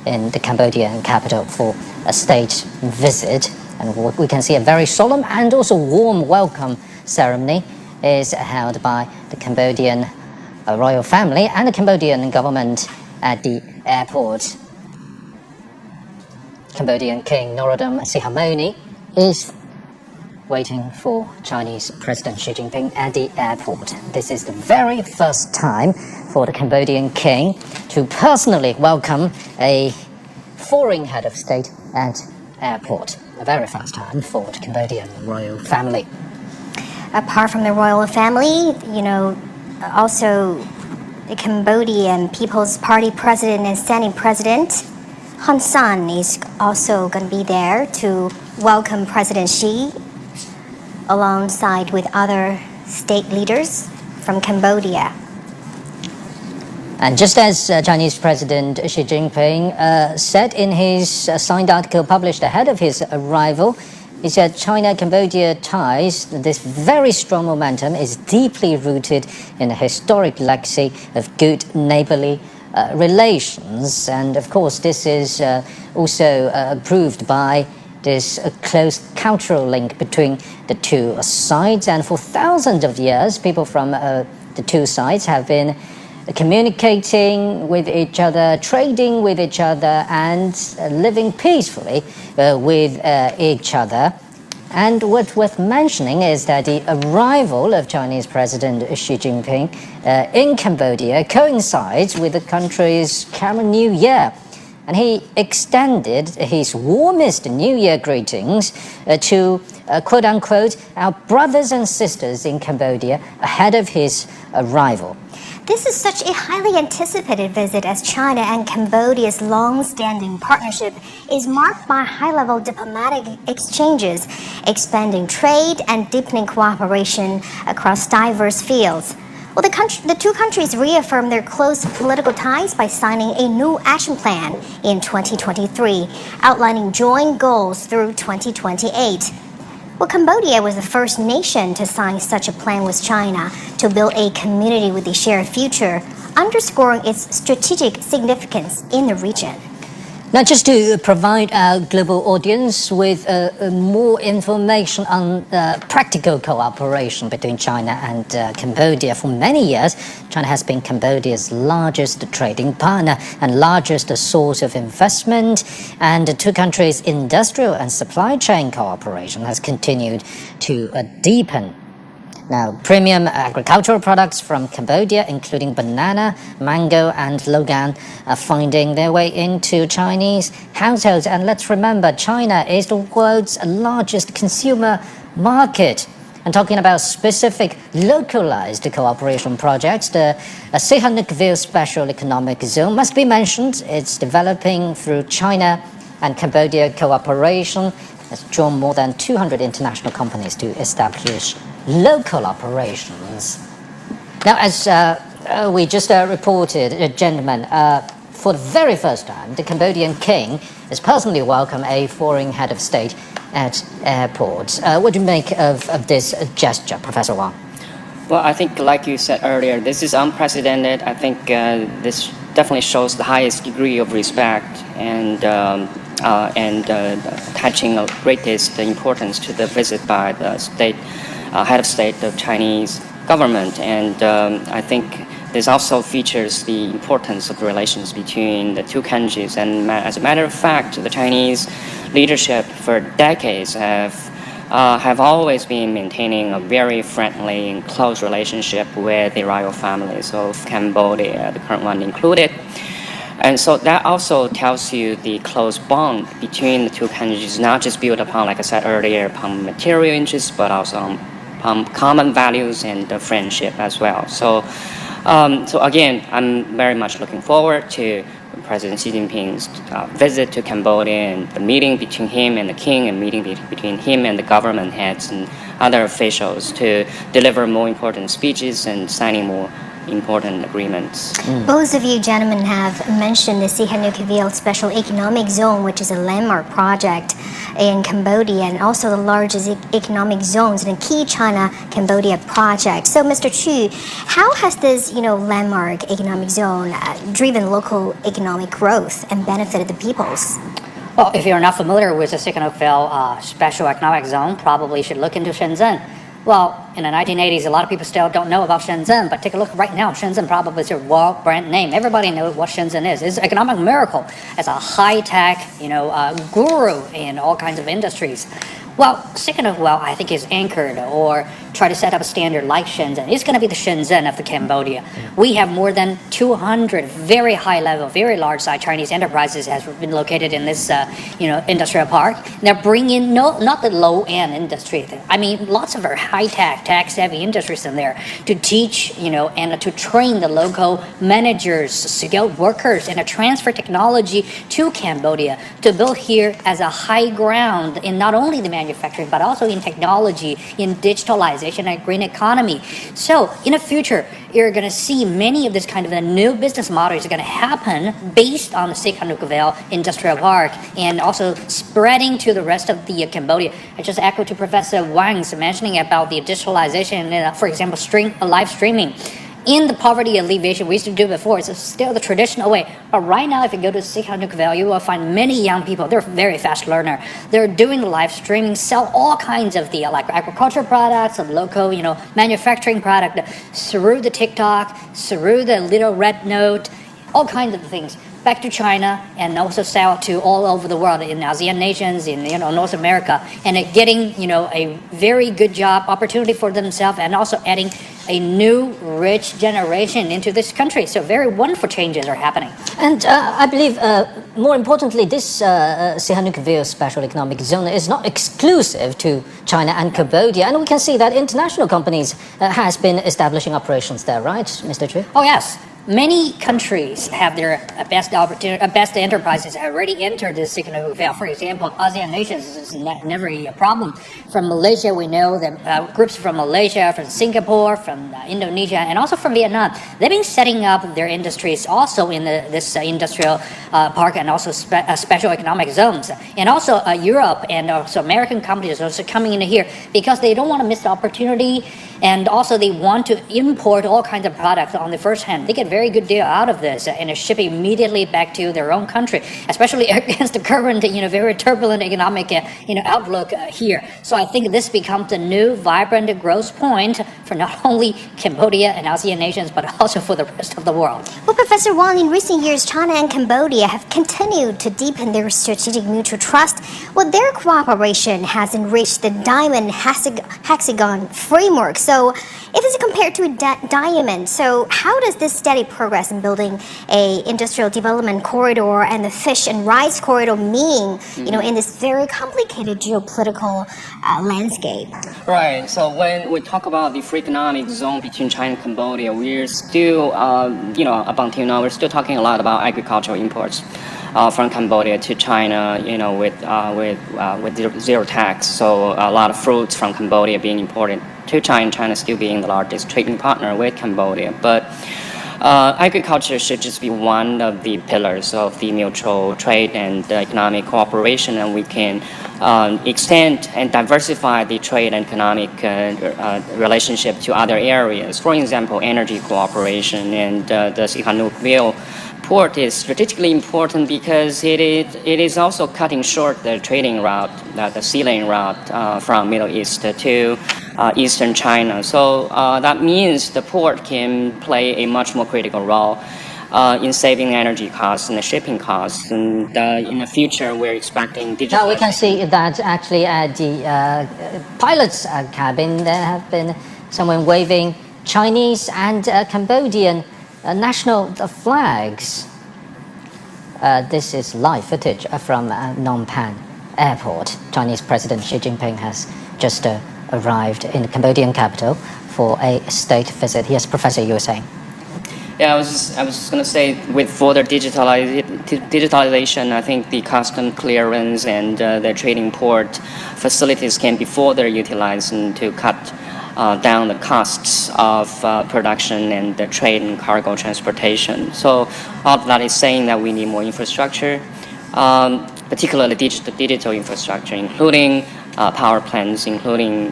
in the Cambodian capital for a state visit. And we can see a very solemn and also warm welcome ceremony is held by the Cambodian royal family and the Cambodian government at the airport. Cambodian King Norodom Sihamoni is waiting for Chinese President Xi Jinping at the airport. This is the very first time for the Cambodian king to personally welcome a foreign head of state at airport. A very first time for the Cambodian royal family. Apart from the royal family, also the Cambodian People's Party president and standing president, Hun Manet, is also going to be there to welcome President Xi alongside with other state leaders from Cambodia. And just as Chinese President Xi Jinping said in his signed article published ahead of his arrival, he said China-Cambodia ties, this very strong momentum, is deeply rooted in a historic legacy of good neighborly relations. And of course, this is also proved by this close cultural link between the two sides. And for thousands of years, people from the two sides have been communicating with each other, trading with each other, and living peacefully with each other. And what's worth mentioning is that the arrival of Chinese President Xi Jinping in Cambodia coincides with the country's Khmer New Year. And he extended his warmest New Year greetings to, quote-unquote, our brothers and sisters in Cambodia ahead of his arrival. This is such a highly anticipated visit as China and Cambodia's long-standing partnership is marked by high-level diplomatic exchanges, expanding trade and deepening cooperation across diverse fields. Well, the two countries reaffirmed their close political ties by signing a new action plan in 2023, outlining joint goals through 2028. Well, Cambodia was the first nation to sign such a plan with China to build a community with a shared future, underscoring its strategic significance in the region. Now, just to provide our global audience with more information on practical cooperation between China and Cambodia. For many years, China has been Cambodia's largest trading partner and largest source of investment, and the two countries' industrial and supply chain cooperation has continued to deepen. Now, premium agricultural products from Cambodia, including banana, mango, and logan, are finding their way into Chinese households. And let's remember, China is the world's largest consumer market. And talking about specific localized cooperation projects, the Sihanoukville Special Economic Zone must be mentioned. It's developing through China and Cambodia cooperation. Has drawn more than 200 international companies to establish local operations. Now, as we just reported, gentlemen, for the very first time, the Cambodian king has personally welcomed a foreign head of state at airports. What do you make of this gesture, Professor Wang? Well, I think, like you said earlier, this is unprecedented. I think this definitely shows the highest degree of respect and attaching the greatest importance to the visit by the head of state of Chinese government. And I think this also features the importance of the relations between the two countries. And as a matter of fact, the Chinese leadership for decades have always been maintaining a very friendly and close relationship with the royal families of Cambodia, the current one included. And so that also tells you the close bond between the two countries, not just built upon, like I said earlier, upon material interests, but also on common values and friendship as well. So again, I'm very much looking forward to President Xi Jinping's visit to Cambodia and the meeting between him and the king and meeting between him and the government heads and other officials to deliver more important speeches and signing more important agreements. Both of you gentlemen have mentioned the Sihanoukville Special Economic Zone, which is a landmark project in Cambodia and also the largest economic zones in a key China-Cambodia project. So, Mr. Chu, how has this, landmark economic zone driven local economic growth and benefited the peoples? Well, if you're not familiar with the Sihanoukville Special Economic Zone, probably should look into Shenzhen. Well, in the 1980s, a lot of people still don't know about Shenzhen, but take a look right now. Shenzhen probably is a world brand name. Everybody knows what Shenzhen is. It's an economic miracle. It's a high-tech, guru in all kinds of industries. Well, Sihanoukville, I think, is anchored or try to set up a standard like Shenzhen. It's going to be the Shenzhen of the Cambodia. We have more than 200 very high-level, very large-size Chinese enterprises has been located in this, industrial park. They're bringing not the low-end industry. I mean, lots of our high-tech, tech-savvy industries in there to teach, and to train the local managers, skilled workers, and to transfer technology to Cambodia to build here as a high ground in not only the manufacturing, but also in technology, in digitalization and green economy. So in the future, you're going to see many of this kind of new business models are going to happen based on the Sihanoukville Industrial Park and also spreading to the rest of the Cambodia. I just echo to Professor Wang's mentioning about the digitalization, for example, live streaming. in the poverty alleviation we used to do before. It's still the traditional way. But right now, if you go to Sihanouk Valley, you will find many young people. They're very fast learner. They're doing live streaming, sell all kinds of the like agriculture products, of local, manufacturing product through the TikTok, through the little red note, all kinds of things. Back to China and also sell to all over the world in ASEAN nations, in North America, and getting a very good job opportunity for themselves, and also adding a new rich generation into this country. So very wonderful changes are happening. And I believe, more importantly, this Sihanoukville Special Economic Zone is not exclusive to China and Cambodia, and we can see that international companies has been establishing operations there, right, Mr. Chu? Oh yes. Many countries have their best enterprises already entered this Sihanouk Valley. For example, ASEAN nations is never a problem. From Malaysia, we know that groups from Malaysia, from Singapore, from Indonesia, and also from Vietnam, they've been setting up their industries also in this industrial park and also special economic zones. And also Europe and also American companies are also coming in here because they don't want to miss the opportunity, and also they want to import all kinds of products on the first hand. They get very good deal out of this and ship immediately back to their own country, especially against the current, very turbulent economic, outlook here. So I think this becomes a new vibrant growth point for not only Cambodia and ASEAN nations, but also for the rest of the world. Well, Professor Wang, in recent years, China and Cambodia have continued to deepen their strategic mutual trust. Well, their cooperation has enriched the Diamond Hexagon framework. So if it's compared to a diamond, so how does this steady progress in building a industrial development corridor and the fish and rice corridor mean, in this very complicated geopolitical landscape? Right. So when we talk about the free economic zone between China and Cambodia, we're still, up until now, we're still talking a lot about agricultural imports from Cambodia to China, with zero tax. So a lot of fruits from Cambodia being imported to China, China still being the largest trading partner with Cambodia. But agriculture should just be one of the pillars of the mutual trade and economic cooperation, and we can extend and diversify the trade and economic relationship to other areas. For example, energy cooperation, and the Sihanoukville port is strategically important because it is also cutting short the trading route, the sea lane route from Middle East to Eastern China. So that means the port can play a much more critical role in saving energy costs and the shipping costs. And in the future, we're expecting digital. Now we can see that actually at the pilot's cabin, there have been someone waving Chinese and Cambodian national flags. This is live footage from Phnom Penh airport. Chinese President Xi Jinping has just arrived in the Cambodian capital for a state visit. Yes, Professor, you were saying? Yeah, I was just going to say, with further digitalization, I think the custom clearance and the trading port facilities can be further utilized to cut down the costs of production and the trade and cargo transportation. So all of that is saying that we need more infrastructure, particularly digital infrastructure, including power plants, including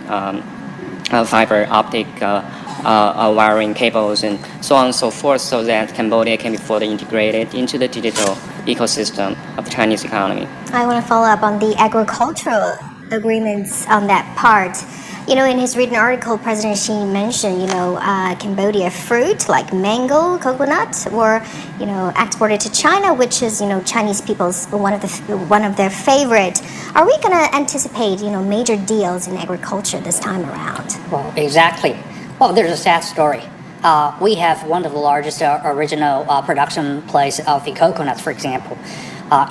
fiber optic wiring cables, and so on and so forth, so that Cambodia can be further integrated into the digital ecosystem of the Chinese economy. I want to follow up on the agricultural agreements on that part. In his written article, President Xi mentioned, Cambodia fruit like mango, coconut were, exported to China, which is, Chinese people's one of their favorite. Are we going to anticipate, major deals in agriculture this time around? Well, exactly. Well, there's a sad story. We have one of the largest original production place of the coconuts, for example,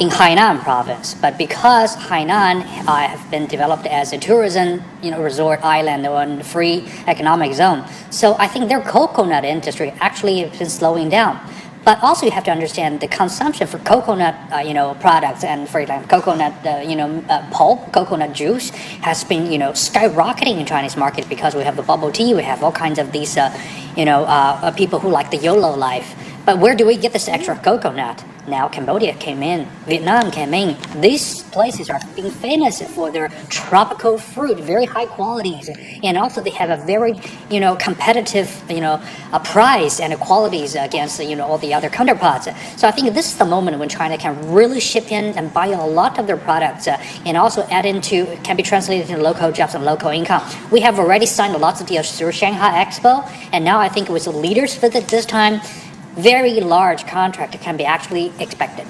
in Hainan province. But because Hainan have been developed as a tourism, resort island or free economic zone, so I think their coconut industry actually has been slowing down. But also you have to understand the consumption for coconut, products, and for example, coconut, pulp, coconut juice has been, skyrocketing in Chinese market because we have the bubble tea, we have all kinds of these, people who like the YOLO life. But where do we get this extra coconut? Now Cambodia came in, Vietnam came in. These places are being famous for their tropical fruit, very high qualities, and also they have a very, competitive, price and qualities against, all the other counterparts. So I think this is the moment when China can really ship in and buy a lot of their products, and also can be translated into local jobs and local income. We have already signed lots of deals through Shanghai Expo, and now I think it was a leaders visit this time. Very large contract can be actually expected.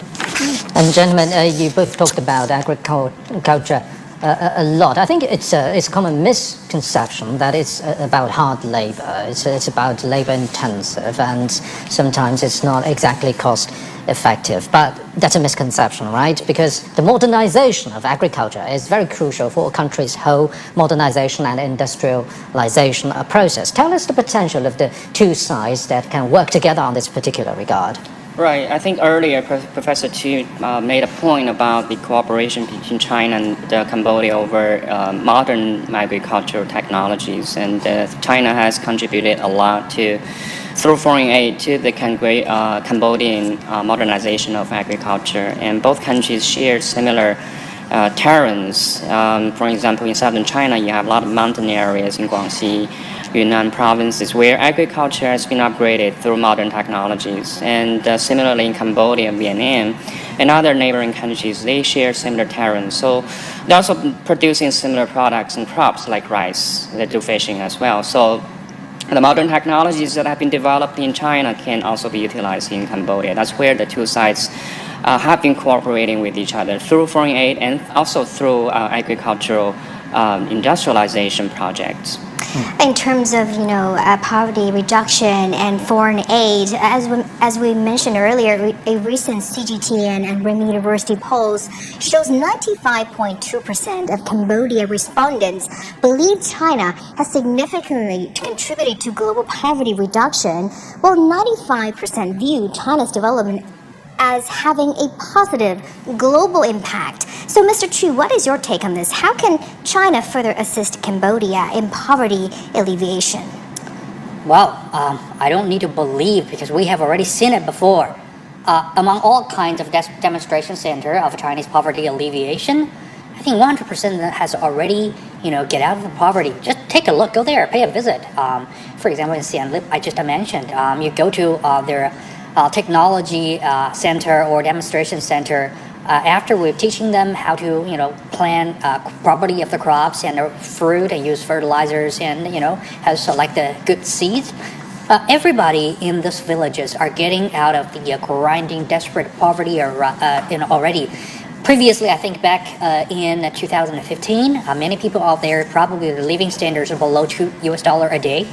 And gentlemen, you both talked about agriculture a lot. I think it's a common misconception that it's about hard labor. It's about labor intensive, and sometimes it's not exactly cost effective. But that's a misconception, right? Because the modernization of agriculture is very crucial for a country's whole modernization and industrialization process. Tell us the potential of the two sides that can work together on this particular regard. Right. I think earlier Professor Tu made a point about the cooperation between China and Cambodia over modern agricultural technologies, and China has contributed a lot through foreign aid to the Cambodian modernization of agriculture, and both countries share similar terrains. For example, in southern China, you have a lot of mountain areas in Guangxi, Yunnan provinces where agriculture has been upgraded through modern technologies. And similarly in Cambodia, Vietnam, and other neighboring countries, they share similar terrains. So they're also producing similar products and crops like rice. They do fishing as well. So the modern technologies that have been developed in China can also be utilized in Cambodia. That's where the two sides have been cooperating with each other through foreign aid and also through agricultural industrialization projects. In terms of poverty reduction and foreign aid, as we mentioned earlier, a recent CGTN and Renmin University polls shows 95.2% of Cambodia respondents believe China has significantly contributed to global poverty reduction, while 95% view China's development as having a positive global impact. So, Mr. Chu, what is your take on this? How can China further assist Cambodia in poverty alleviation? Well, I don't need to believe because we have already seen it before. Among all kinds of demonstration center of Chinese poverty alleviation, I think 100% has already, get out of poverty. Just take a look, go there, pay a visit. For example, in Siem Reap, I just mentioned, you go to their technology center or demonstration center. After we're teaching them how to, plant property of the crops and the fruit and use fertilizers and, how to select the good seeds, everybody in these villages are getting out of the grinding, desperate poverty already. Previously, I think back in 2015, many people out there, probably the living standards are below $2 a day.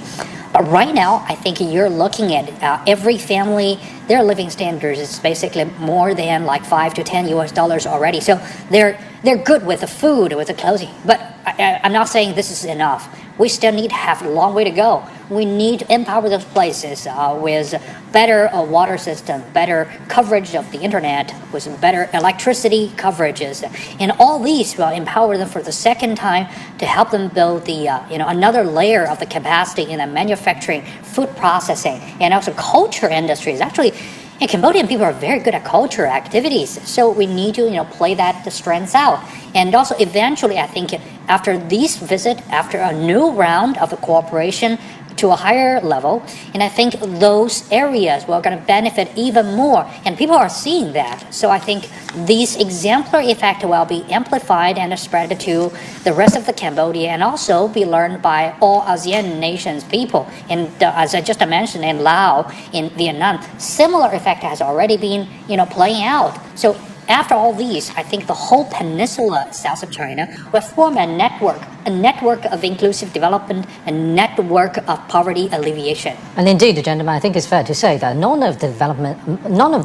But right now, I think you're looking at every family, their living standards is basically more than like $5 to $10 already. So they're good with the food, with the clothing. But I'm not saying this is enough. We still need to have a long way to go. We need to empower those places with better water system, better coverage of the internet, with better electricity coverages, and all these will empower them for the second time to help them build the another layer of the capacity in the manufacturing, food processing, and also culture industries. Actually, and Cambodian people are very good at culture activities, so we need to play the strengths out. And also eventually, I think after this visit, after a new round of the cooperation to a higher level, and I think those areas will going to benefit even more, and people are seeing that. So I think this exemplary effect will be amplified and spread to the rest of the Cambodia, and also be learned by all ASEAN nations people. And as I just mentioned, in Laos, in Vietnam, similar effect has already been playing out. So after all these, I think the whole peninsula south of China will form a network of inclusive development, a network of poverty alleviation. And indeed, gentlemen, I think it's fair to say that none of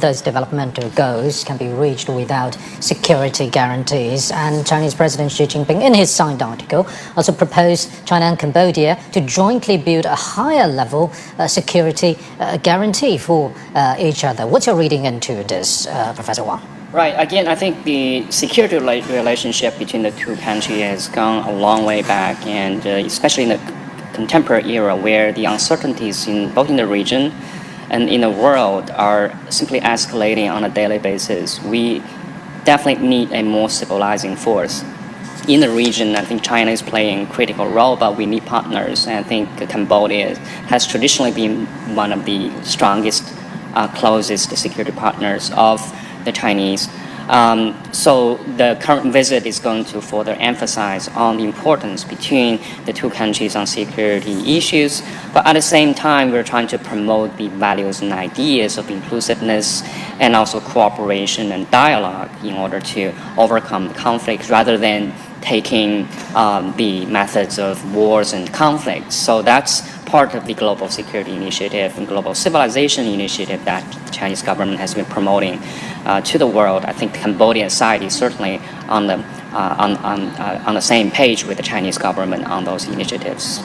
those developmental goals can be reached without security guarantees. And Chinese President Xi Jinping, in his signed article, also proposed China and Cambodia to jointly build a higher level security guarantee for each other. What's your reading into this, Professor Wang? Right. Again, I think the security relationship between the two countries has gone a long way back, and especially in the contemporary era where the uncertainties both in the region and in the world are simply escalating on a daily basis. We definitely need a more stabilizing force. In the region, I think China is playing a critical role, but we need partners. And I think Cambodia has traditionally been one of the strongest, closest security partners of the Chinese. So the current visit is going to further emphasize on the importance between the two countries on security issues. But at the same time, we're trying to promote the values and ideas of inclusiveness and also cooperation and dialogue in order to overcome conflicts rather than taking the methods of wars and conflicts. So that's part of the global security initiative and global civilization initiative that the Chinese government has been promoting to the world. I think the Cambodian side is certainly on the same page with the Chinese government on those initiatives.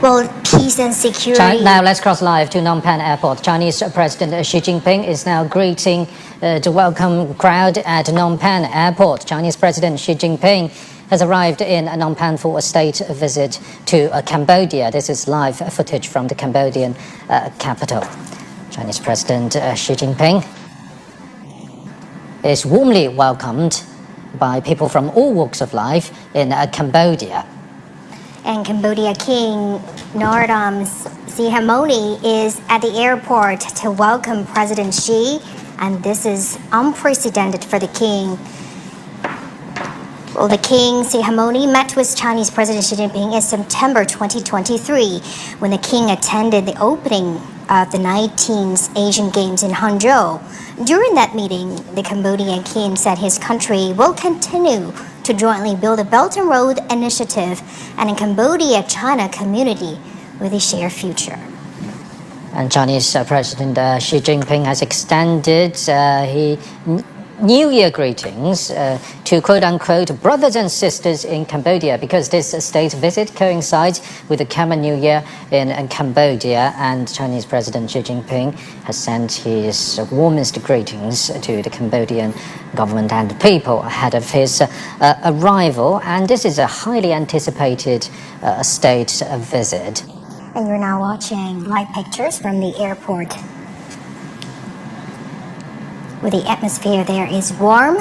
Well, peace and security. Now let's cross live to Phnom Penh Airport. Chinese President Xi Jinping is now greeting the welcome crowd at Phnom Penh Airport. Chinese President Xi Jinping has arrived in Phnom Penh for a state visit to Cambodia. This is live footage from the Cambodian capital. Chinese President Xi Jinping is warmly welcomed by people from all walks of life in Cambodia. And Cambodia King Norodom Sihamoni is at the airport to welcome President Xi, and this is unprecedented for the king. Well, the King Sihamoni met with Chinese President Xi Jinping in September 2023 when the king attended the opening of the 19th Asian Games in Hangzhou. During that meeting, the Cambodian king said his country will continue to jointly build a Belt and Road Initiative and a Cambodia-China community with a shared future. And Chinese President Xi Jinping has extended New Year greetings to quote-unquote brothers and sisters in Cambodia because this state visit coincides with the Khmer New Year in Cambodia, and Chinese President Xi Jinping has sent his warmest greetings to the Cambodian government and the people ahead of his arrival, and this is a highly anticipated state visit. And you're now watching live pictures from the airport. Where the atmosphere there is warm,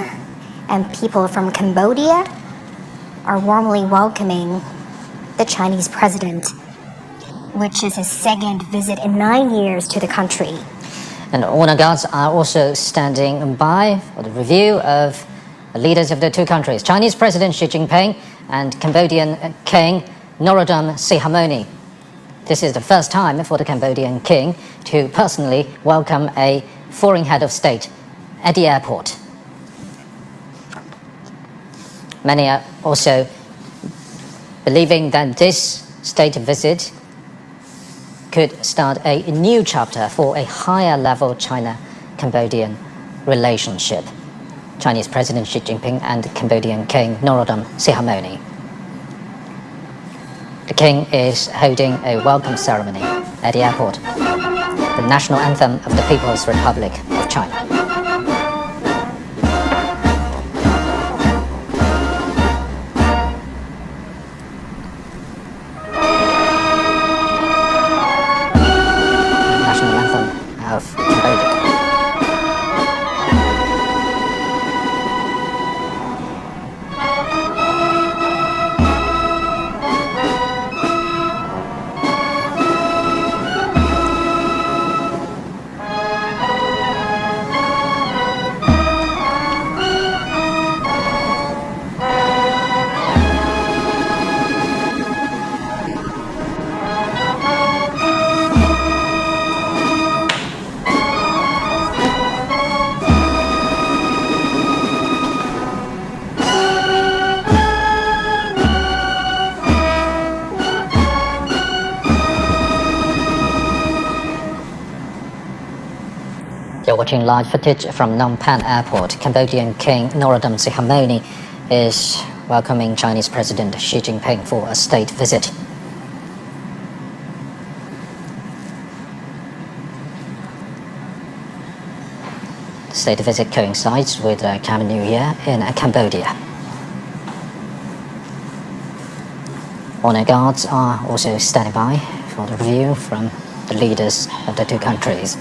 and people from Cambodia are warmly welcoming the Chinese president, which is his second visit in 9 years to the country. And honor guards are also standing by for the review of the leaders of the two countries, Chinese President Xi Jinping and Cambodian King Norodom Sihamoni. This is the first time for the Cambodian king to personally welcome a foreign head of state at the airport. Many are also believing that this state visit could start a new chapter for a higher level China-Cambodian relationship. Chinese President Xi Jinping and Cambodian King Norodom Sihamoni. The king is holding a welcome ceremony at the airport, the national anthem of the People's Republic of China. Of Cambodia. You're watching live footage from Phnom Penh Airport. Cambodian King Norodom Sihamoni is welcoming Chinese President Xi Jinping for a state visit. The state visit coincides with the Khmer New Year in Cambodia. Honor guards are also standing by for the review from the leaders of the two countries.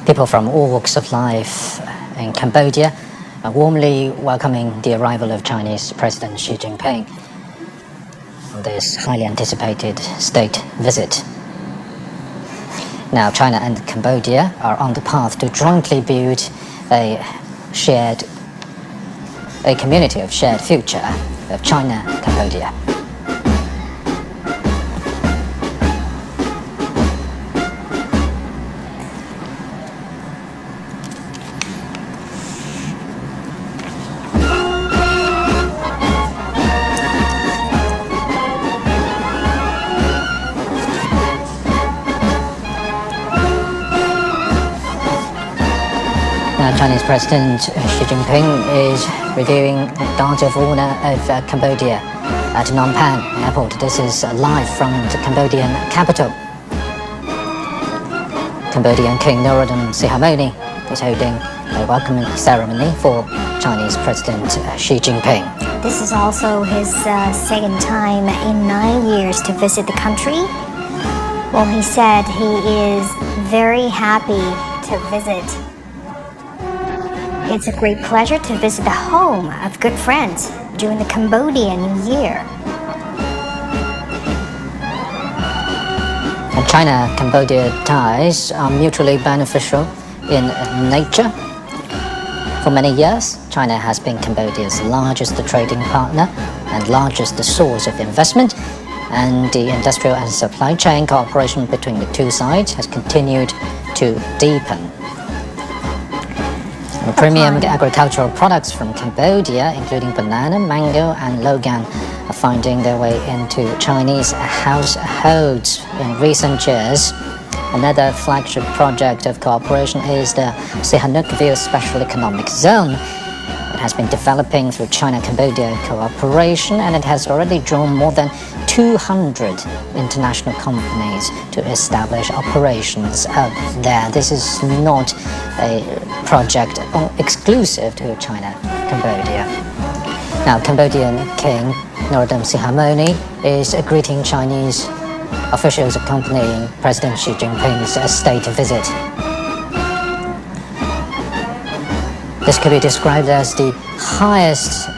People from all walks of life in Cambodia are warmly welcoming the arrival of Chinese President Xi Jinping on this highly anticipated state visit. Now, China and Cambodia are on the path to jointly build a community of shared future of China-Cambodia. Chinese President Xi Jinping is reviewing the Guard of Honor of Cambodia at Phnom Penh Airport. This is live from the Cambodian capital. Cambodian King Norodom Sihamoni is holding a welcoming ceremony for Chinese President Xi Jinping. This is also his second time in 9 years to visit the country. Well, he said he is very happy to visit. It's a great pleasure to visit the home of good friends during the Cambodian New Year. China-Cambodia ties are mutually beneficial in nature. For many years, China has been Cambodia's largest trading partner and largest source of investment, and the industrial and supply chain cooperation between the two sides has continued to deepen. Premium agricultural products from Cambodia, including banana, mango, and logan, are finding their way into Chinese households in recent years. Another flagship project of cooperation is the Sihanoukville Special Economic Zone. It has been developing through China-Cambodia cooperation, and it has already drawn more than 200 international companies to establish operations there. This is not a project exclusive to China-Cambodia. Now, Cambodian King Norodom Sihamoni is greeting Chinese officials accompanying President Xi Jinping's state visit. This could be described as the highest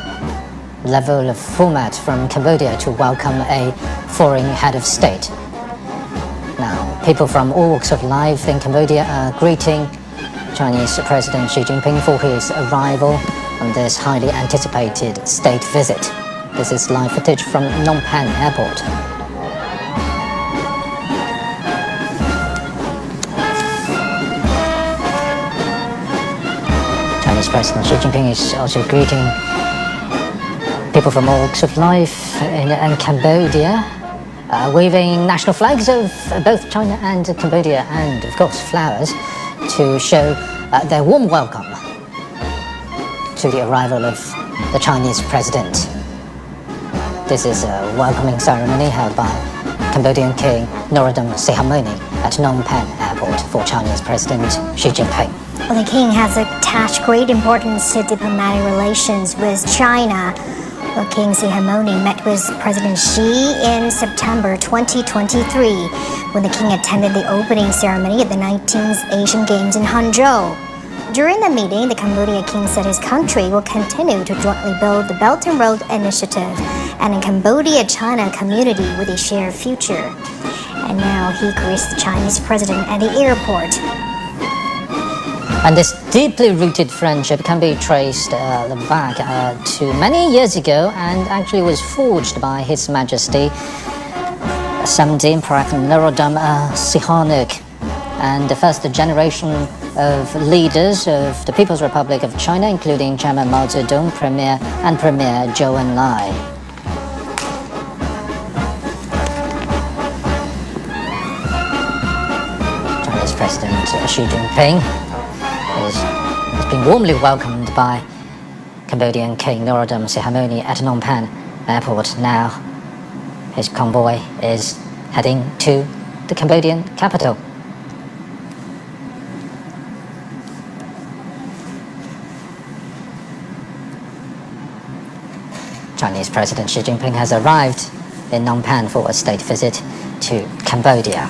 level of format from Cambodia to welcome a foreign head of state. Now, people from all walks of life in Cambodia are greeting Chinese President Xi Jinping for his arrival on this highly anticipated state visit. This is live footage from Phnom Penh Airport. Chinese President Xi Jinping is also greeting people from all walks of life in Cambodia, waving national flags of both China and Cambodia, and of course flowers, to show their warm welcome to the arrival of the Chinese president. This is a welcoming ceremony held by Cambodian King Norodom Sihamoni at Phnom Penh Airport for Chinese President Xi Jinping. Well, the king has attached great importance to diplomatic relations with China. Well, King Sihamoni met with President Xi in September 2023 when the king attended the opening ceremony at the 19th Asian Games in Hangzhou. During the meeting, the Cambodian king said his country will continue to jointly build the Belt and Road Initiative and a Cambodia-China community with a shared future. And now he greets the Chinese president at the airport. And this deeply rooted friendship can be traced back to many years ago, and actually was forged by His Majesty 17th Emperor Norodom Sihanouk and the first generation of leaders of the People's Republic of China, including Chairman Mao Zedong, Premier Zhou Enlai. Chinese President Xi Jinping has been warmly welcomed by Cambodian King Norodom Sihamoni at Phnom Penh Airport. Now his convoy is heading to the Cambodian capital. Chinese President Xi Jinping has arrived in Phnom Penh for a state visit to Cambodia.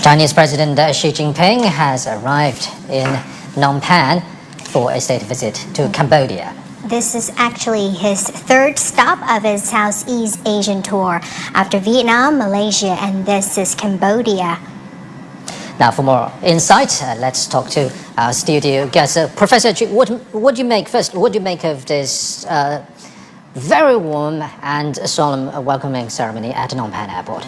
Chinese President Xi Jinping has arrived in Phnom Penh for a state visit to Cambodia. This is actually his third stop of his Southeast Asian tour after Vietnam, Malaysia, and this is Cambodia. Now, for more insight, let's talk to our studio guest. Professor Chu, what do you make of this very warm and solemn welcoming ceremony at Phnom Penh Airport?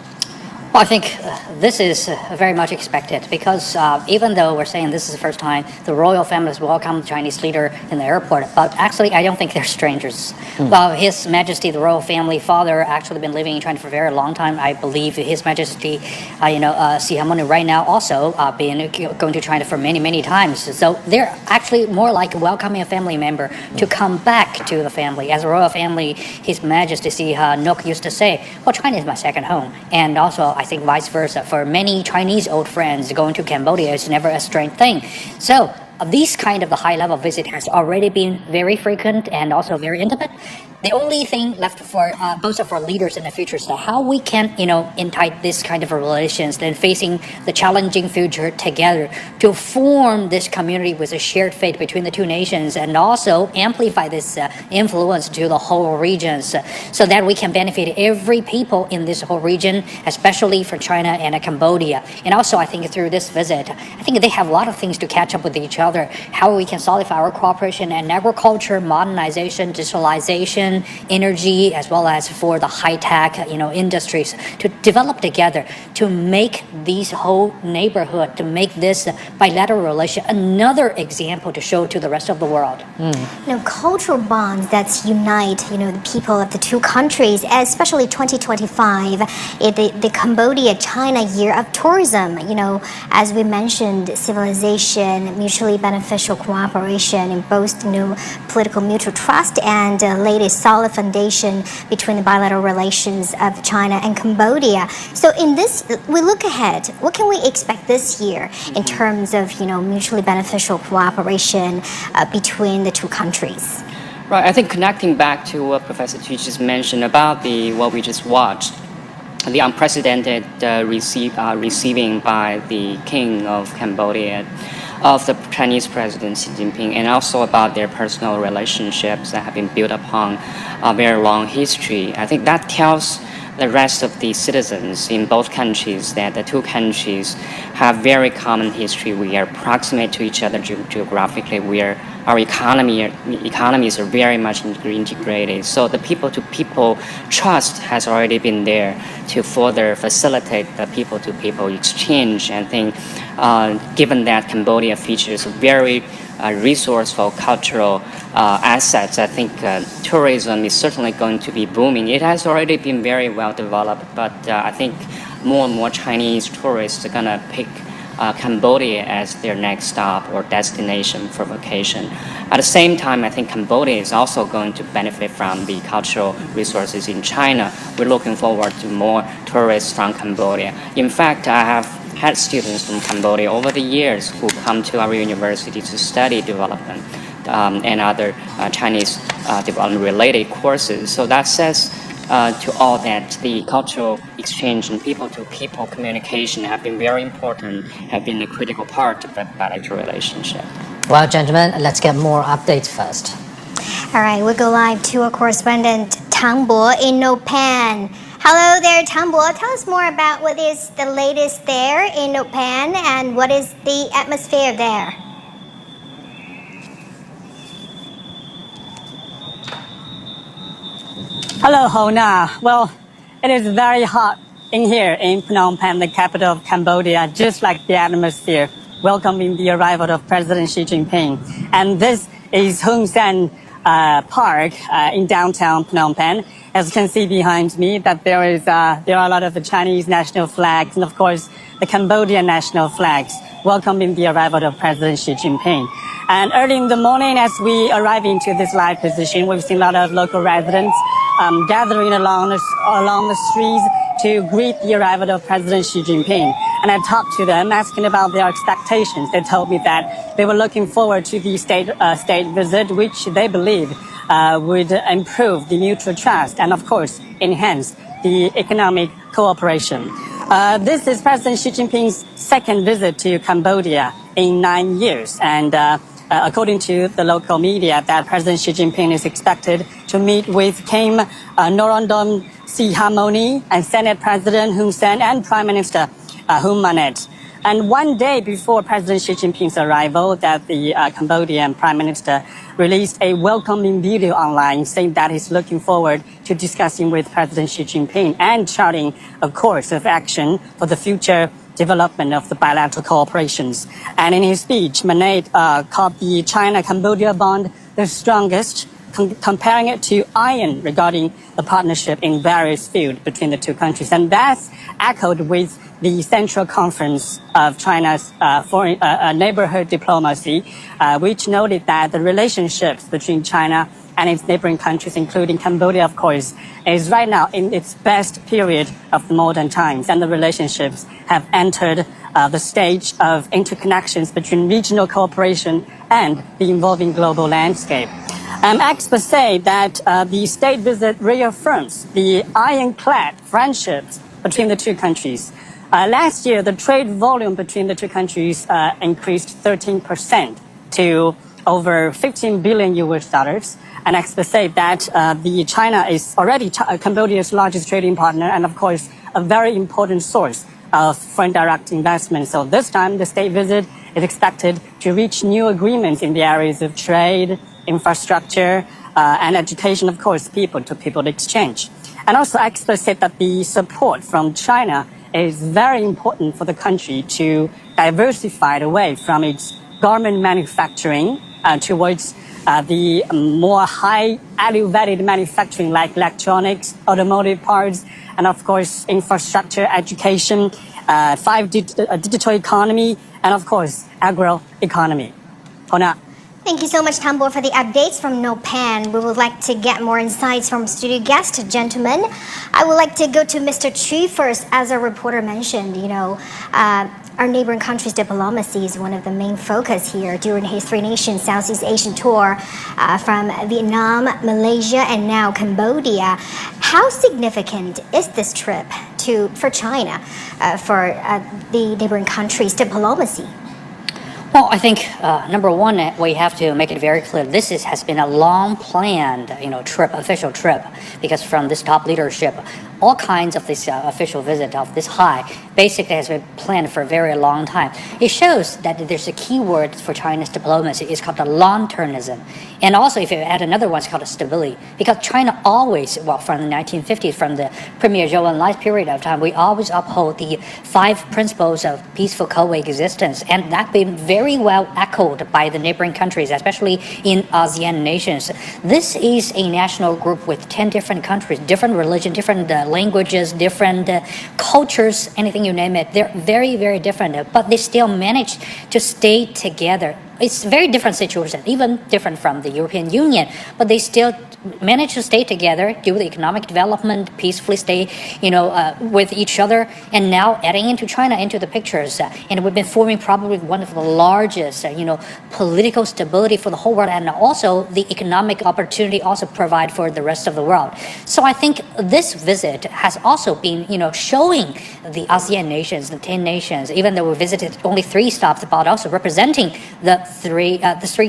Well, I think this is very much expected because even though we're saying this is the first time the royal family has welcomed the Chinese leader in the airport, but actually I don't think they're strangers. Well, His Majesty, the royal family father, actually been living in China for a very long time. I believe His Majesty, Sihamoni right now also been going to China for many times. So they're actually more like welcoming a family member to come back to the family. As a royal family, His Majesty Sihanouk used to say, well, China is my second home. And also, I think vice versa. For many Chinese old friends, going to Cambodia is never a strange thing. So these kind of the high-level visit has already been very frequent and also very intimate. The only thing left for both of our leaders in the future is that how we can, entice this kind of relations, then facing the challenging future together to form this community with a shared fate between the two nations and also amplify this influence to the whole regions so that we can benefit every people in this whole region, especially for China and Cambodia. And also, I think through this visit, I think they have a lot of things to catch up with each other, how we can solidify our cooperation and agriculture, modernization, digitalization, energy, as well as for the high-tech, industries to develop together to make these whole neighborhood, to make this bilateral relation another example to show to the rest of the world. Cultural bonds that unite, the people of the two countries, especially 2025, the Cambodia-China Year of Tourism. As we mentioned, civilization, mutually beneficial cooperation, and both, political mutual trust and latest solid foundation between the bilateral relations of China and Cambodia. So in this, we look ahead. What can we expect this year in terms of, mutually beneficial cooperation between the two countries? Right. I think connecting back to what Professor Chu just mentioned about what we just watched, the unprecedented receiving by the King of Cambodia of the Chinese President Xi Jinping, and also about their personal relationships that have been built upon a very long history. I think that tells the rest of the citizens in both countries that the two countries have very common history. We are proximate to each other geographically. Our economies are very much integrated. So the people-to-people trust has already been there to further facilitate the people-to-people exchange. I think given that Cambodia features very resourceful cultural assets, I think tourism is certainly going to be booming. It has already been very well developed, but I think more and more Chinese tourists are going to pick Cambodia as their next stop or destination for vacation. At the same time, I think Cambodia is also going to benefit from the cultural resources in China. We're looking forward to more tourists from Cambodia. In fact, I have had students from Cambodia over the years who come to our university to study development and other Chinese development-related courses. So that says to all that the cultural exchange and people-to-people communication have been very important, have been a critical part of the bilateral relationship. Well, gentlemen, let's get more updates first. All right, we'll go live to our correspondent Tang Bo in Phnom Penh. Hello there, Tang Bo. Tell us more about what is the latest there in Phnom Penh and what is the atmosphere there. Hello, Hona. Well, it is very hot in here in Phnom Penh, the capital of Cambodia, just like the atmosphere, welcoming the arrival of President Xi Jinping. And this is Hun Sen Park in downtown Phnom Penh. As you can see behind me, that there are a lot of the Chinese national flags and, of course, the Cambodian national flags welcoming the arrival of President Xi Jinping. And early in the morning, as we arrive into this live position, we've seen a lot of local residents gathering along the streets to greet the arrival of President Xi Jinping. and I talked to them asking about their expectations. They told me that they were looking forward to the state visit, which they believe would improve the mutual trust and, of course, enhance the economic cooperation. This is President Xi Jinping's second visit to Cambodia in 9 years, and according to the local media, that President Xi Jinping is expected to meet with King Norodom Sihamoni and Senate President Hun Sen and Prime Minister Hun Manet. And one day before President Xi Jinping's arrival, that the Cambodian Prime Minister released a welcoming video online saying that he's looking forward to discussing with President Xi Jinping and charting a course of action for the future development of the bilateral cooperations. And in his speech, Manet called the China-Cambodia bond the strongest, comparing it to iron regarding the partnership in various fields between the two countries. And that's echoed with the Central Conference of China's foreign neighborhood diplomacy, which noted that the relationships between China and its neighboring countries, including Cambodia, of course, is right now in its best period of the modern times. And the relationships have entered the stage of interconnections between regional cooperation and the evolving global landscape. Experts say that the state visit reaffirms the ironclad friendships between the two countries. Last year, the trade volume between the two countries increased 13% to over 15 billion US dollars. And experts say that China is already Cambodia's largest trading partner and, of course, a very important source of foreign direct investment. So this time, the state visit is expected to reach new agreements in the areas of trade, infrastructure, and education, of course, people-to-people exchange. And also, experts said that the support from China is very important for the country to diversify away from its garment manufacturing towards the more high value-added manufacturing like electronics, automotive parts, and of course infrastructure, education, digital economy, and of course agro-economy. Hona. Thank you so much, Tambo, for the updates from Phnom Penh. We would like to get more insights from studio guest, gentlemen. I would like to go to Mr. Chu first. As our reporter mentioned, our neighboring countries' diplomacy is one of the main focus here during his Three Nations Southeast Asian tour from Vietnam, Malaysia, and now Cambodia. How significant is this trip for China, for the neighboring countries' diplomacy? Well, I think number one, we have to make it very clear. This has been a long-planned, trip, official trip, because from this top leadership, all kinds of this official visit of this high basically has been planned for a very long time. It shows that there's a key word for China's diplomacy. It's called the long-termism. And also, if you add another one, it's called stability. Because China always, from the 1950s, from the Premier Zhou Enlai's period of time, we always uphold the 5 principles of peaceful coexistence. And that's been very well echoed by the neighboring countries, especially in ASEAN nations. This is a national group with 10 different countries, different religion, different languages, different cultures, anything you name it. They're very, very different, but they still manage to stay together. It's a very different situation, even different from the European Union, but they still manage to stay together, do the economic development, peacefully stay, with each other, and now adding into China into the pictures. And we've been forming probably one of the largest, political stability for the whole world, and also the economic opportunity also provide for the rest of the world. So I think this visit has also been, showing the ASEAN nations, the 10 nations, even though we visited only 3 stops, but also representing the three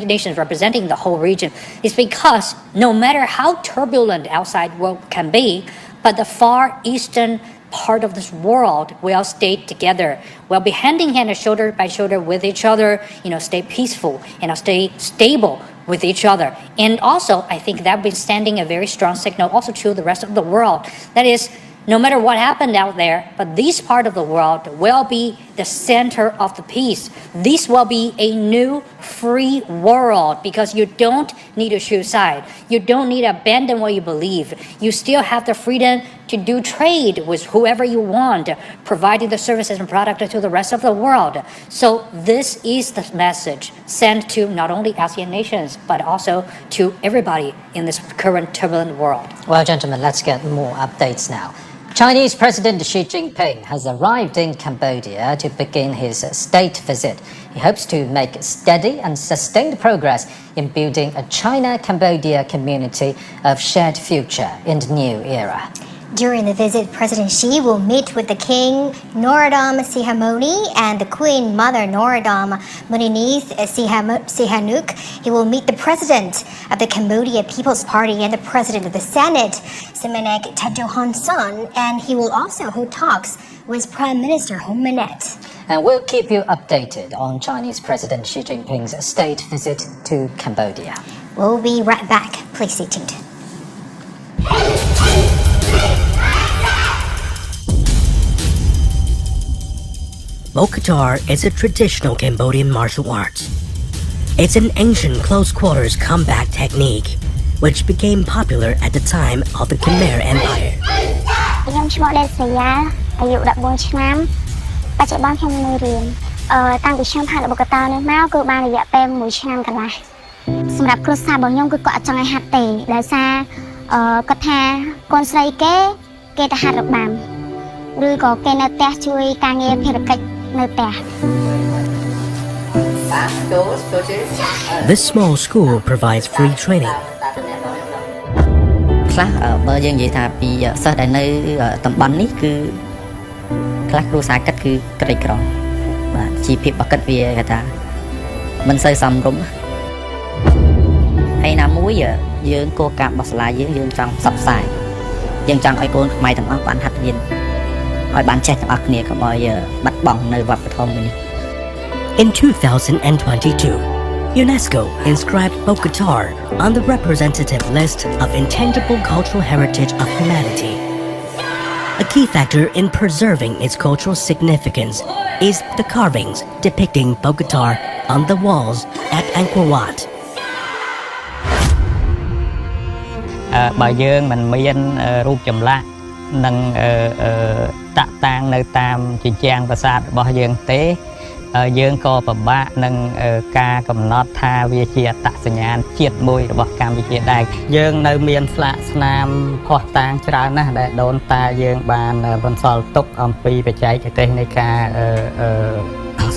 nations, representing the whole region, is because no matter how turbulent outside world can be, but the far eastern part of this world will stay together. We'll be hand in hand, shoulder by shoulder with each other, stay peaceful and stay stable with each other. And also, I think that will be sending a very strong signal also to the rest of the world. That is, no matter what happened out there, but this part of the world will be the center of the peace. This will be a new free world because you don't need to choose side. You don't need to abandon what you believe. You still have the freedom to do trade with whoever you want, providing the services and products to the rest of the world. So this is the message sent to not only ASEAN nations, but also to everybody in this current turbulent world. Well, gentlemen, let's get more updates now. Chinese President Xi Jinping has arrived in Cambodia to begin his state visit. He hopes to make steady and sustained progress in building a China-Cambodia community of shared future in the new era. During the visit, President Xi will meet with the King Norodom Sihamoni and the Queen Mother Norodom Sihanouk. He will meet the President of the Cambodia People's Party and the President of the Senate, Semanek Tatohonson, and he will also hold talks with Prime Minister Hun Manet. And we'll keep you updated on Chinese President Xi Jinping's state visit to Cambodia. We'll be right back. Please stay tuned. Bokatar is a traditional Cambodian martial art. It's an ancient close-quarters combat technique which became popular at the time of the Khmer Empire. ខ្ញុំឈ្មោះ Desaya អាយុ 14 ឆ្នាំ បច្ចុប្បន្នខ្ញុំនៅរៀនតាំងពីខ្ញុំហាត់របកតោនេះមកគឺបានរយៈពេល 1 ឆ្នាំកន្លះសម្រាប់គ្រួសាររបស់ខ្ញុំគឺគាត់អត់ចង់ឲ្យហាត់ទេដោយសារគាត់ថាកូនស្រីគេទៅហាត់របាំឬក៏គេនៅផ្ទះជួយការងារភារកិច្ចនៅផ្ទះ This small school provides free training. ខ្លះបើយើងនិយាយថាពីសិស្សដែលនៅតំបន់នេះគឺខ្លះគ្រួសារគិតគឺក្រីក្របាទជីវភាពរបស់គិតវាគេថាមិនសូវសមរម្យហើយណាមួយយើងគោលការណ៍របស់សាលាយើងចង់ផ្សព្វផ្សាយយើងចង់ឲ្យកូនខ្មែរទាំងអស់បានហាត់រៀនឲ្យបានចេះទាំងអស់គ្នាកុំឲ្យបាត់បង់នៅវប្បធម៌មួយនេះ In 2022, UNESCO inscribed Bokatar on the representative list of intangible cultural heritage of humanity. A key factor in preserving its cultural significance is the carvings depicting Bokatar on the walls at Angkor Wat. បើយើងមិនមានរូបចម្លាក់និងតាក់តាំងនៅតាមជញ្ជាំងប្រាសាទរបស់យើងទេយើងក៏ពិបាកនឹងការកំណត់ថាវាជាអត្តសញ្ញាណជាតិមួយរបស់កម្ពុជាដែរយើងនៅមានស្លាកស្នាមភ័ស្តុតាងច្រើនណាស់ដែលដូនតាយើងបានបន្សល់ទុកអំពីបច្ចេកទេសនៃការ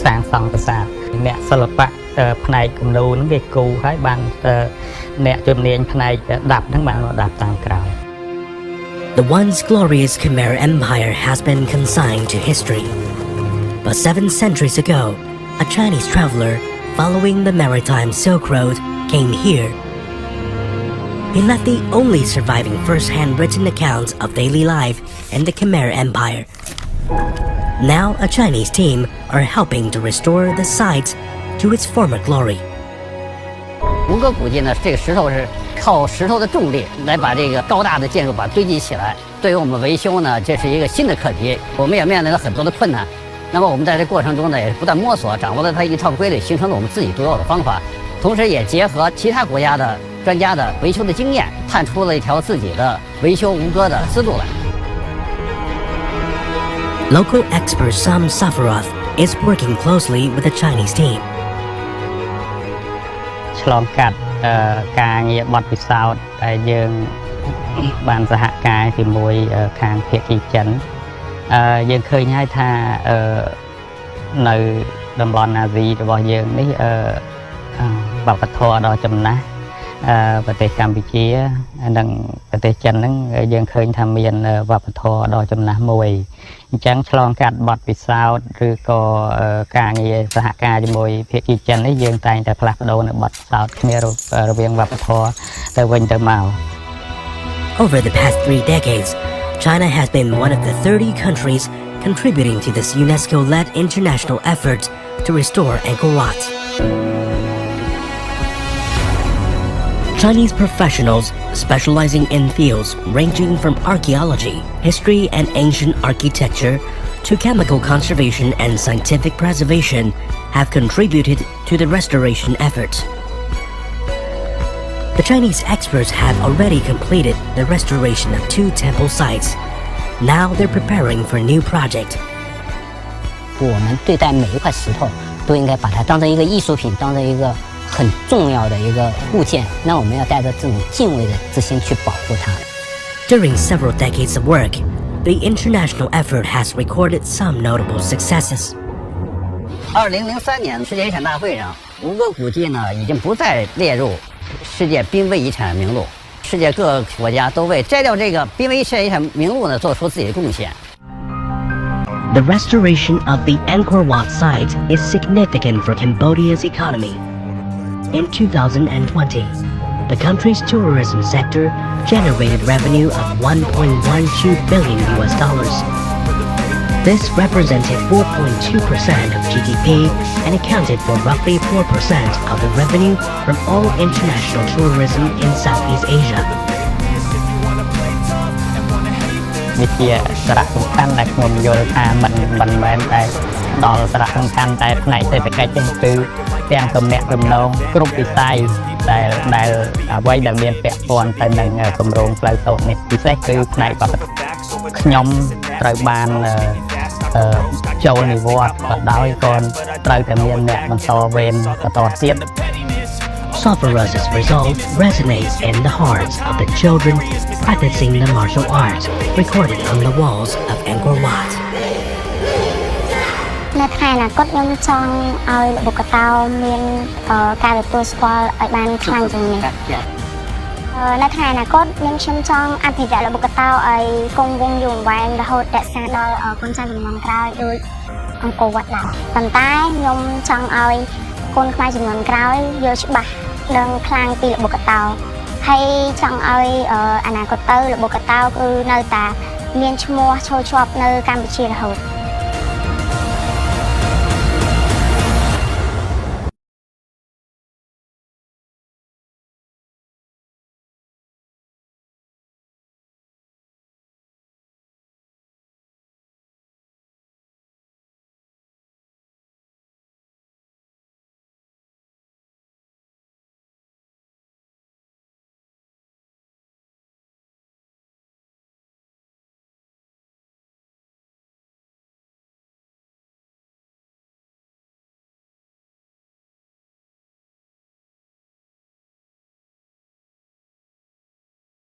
សាងសង់ប្រាសាទអ្នកសិល្បៈផ្នែកគំនូរហ្នឹងគេគូហើយបានអ្នកជំនាញផ្នែកដាប់ហ្នឹងបានមកដាប់តាមក្រោយ The once glorious Khmer Empire has been consigned to history. But 7 centuries ago, a Chinese traveler following the maritime Silk Road came here. He left the only surviving first-hand written account of daily life in the Khmer Empire. Now a Chinese team are helping to restore the site to its former glory. 吴哥古迹呢，这个石头是靠石头的重力来把这个高大的建筑把堆积起来。对于我们维修呢，这是一个新的课题，我们也面临了很多的困难。那么我们在这过程中呢，也是不断摸索，掌握了它一套规律，形成了我们自己独有的方法。同时也结合其他国家的专家的维修的经验，探出了一条自己的维修吴哥的思路来。Local expert Sam Safaroth is working closely with the Chinese team. ឆ្លងកាត់ការងារបទពិសោធន៍ដែលយើងបានសហការជាមួយខាងភាគីចិនយើងឃើញហើយថានៅតំបន់អាស៊ីរបស់យើងនេះវប្បធម៌ដ៏ចំណាស់ប្រទេសកម្ពុជានិងប្រទេសចិនហ្នឹងយើងឃើញថាមានវប្បធម៌ដ៏ចំណាស់មួយអញ្ចឹងឆ្លងកាត់បទពិសោធន៍ឬក៏ការងារសហការជាមួយភាគីចិននេះយើងតែងតែផ្លាស់ប្ដូរនៅបទពិសោធន៍គ្នារវាងវប្បធម៌ទៅវិញទៅមក Over the past 3 decades, China has been one of the 30 countries contributing to this UNESCO-led international effort to restore Angkor Wat. Chinese professionals specializing in fields ranging from archaeology, history and ancient architecture to chemical conservation and scientific preservation have contributed to the restoration effort. The Chinese experts have already completed the restoration of 2 temple sites. Now they're preparing for a new project. 我们对待每一块石头都应该把它当成一个艺术品，当成一个很重要的一个物件。那我们要带着这种敬畏的之心去保护它。During several decades of work, the international effort has recorded some notable successes. 2003年世界遗产大会上，5个古迹呢已经不再列入世界濒危遗产名录，世界各个国家都为摘掉这个濒危世界遗产名录呢做出自己的贡献。The restoration of the Angkor Wat site is significant for Cambodia's economy. In 2020, the country's tourism sector generated revenue of $1.12 billion. This represented 4.2% of GDP and accounted for roughly 4% of the revenue from all international tourism in Southeast Asia. វាជាសារៈសំខាន់ដែលខ្ញុំយល់ថាមិនមែនតែដល់សារៈសំខាន់តែផ្នែកសេដ្ឋកិច្ចទេគឺទាំងទំនាក់ទំនងគ្រប់វិស័យដែលអ្វីដែលមានពាក់ព័ន្ធទៅនឹងគម្រោងផ្លូវតូចនេះពិសេសគឺផ្នែកបព្វជិតខ្ញុំត្រូវបានចូលនិវត្តន៍ក៏ដោយក៏ត្រូវតែមានអ្នកបន្តវេនបន្តទៀត Sophoros's resolve resonates in the hearts of the children practicing the martial arts recorded on the walls of Angkor Wat. នៅថ្ងៃអនាគតខ្ញុំចង់ឲ្យល្បុក្កតោមានការទទួលស្គាល់ឲ្យបានខ្លាំងជាងនេះនៅថ្ងៃអនាគតខ្ញុំចង់អភិរក្សល្បុក្កតោឲ្យគង់វង្សយូរអង្វែងរហូតរក្សាដល់កូនចៅជំនាន់ក្រោយដោយអង្គរវត្តដែរប៉ុន្តែខ្ញុំចង់ឲ្យកូនខ្មែរជំនាន់ក្រោយយល់ច្បាស់ដឹងខ្លាំងពីល្បុក្កតោហើយចង់ឲ្យអនាគតទៅល្បុក្កតោគឺនៅតែមានឈ្មោះឈរជាប់នៅកម្ពុជារហូត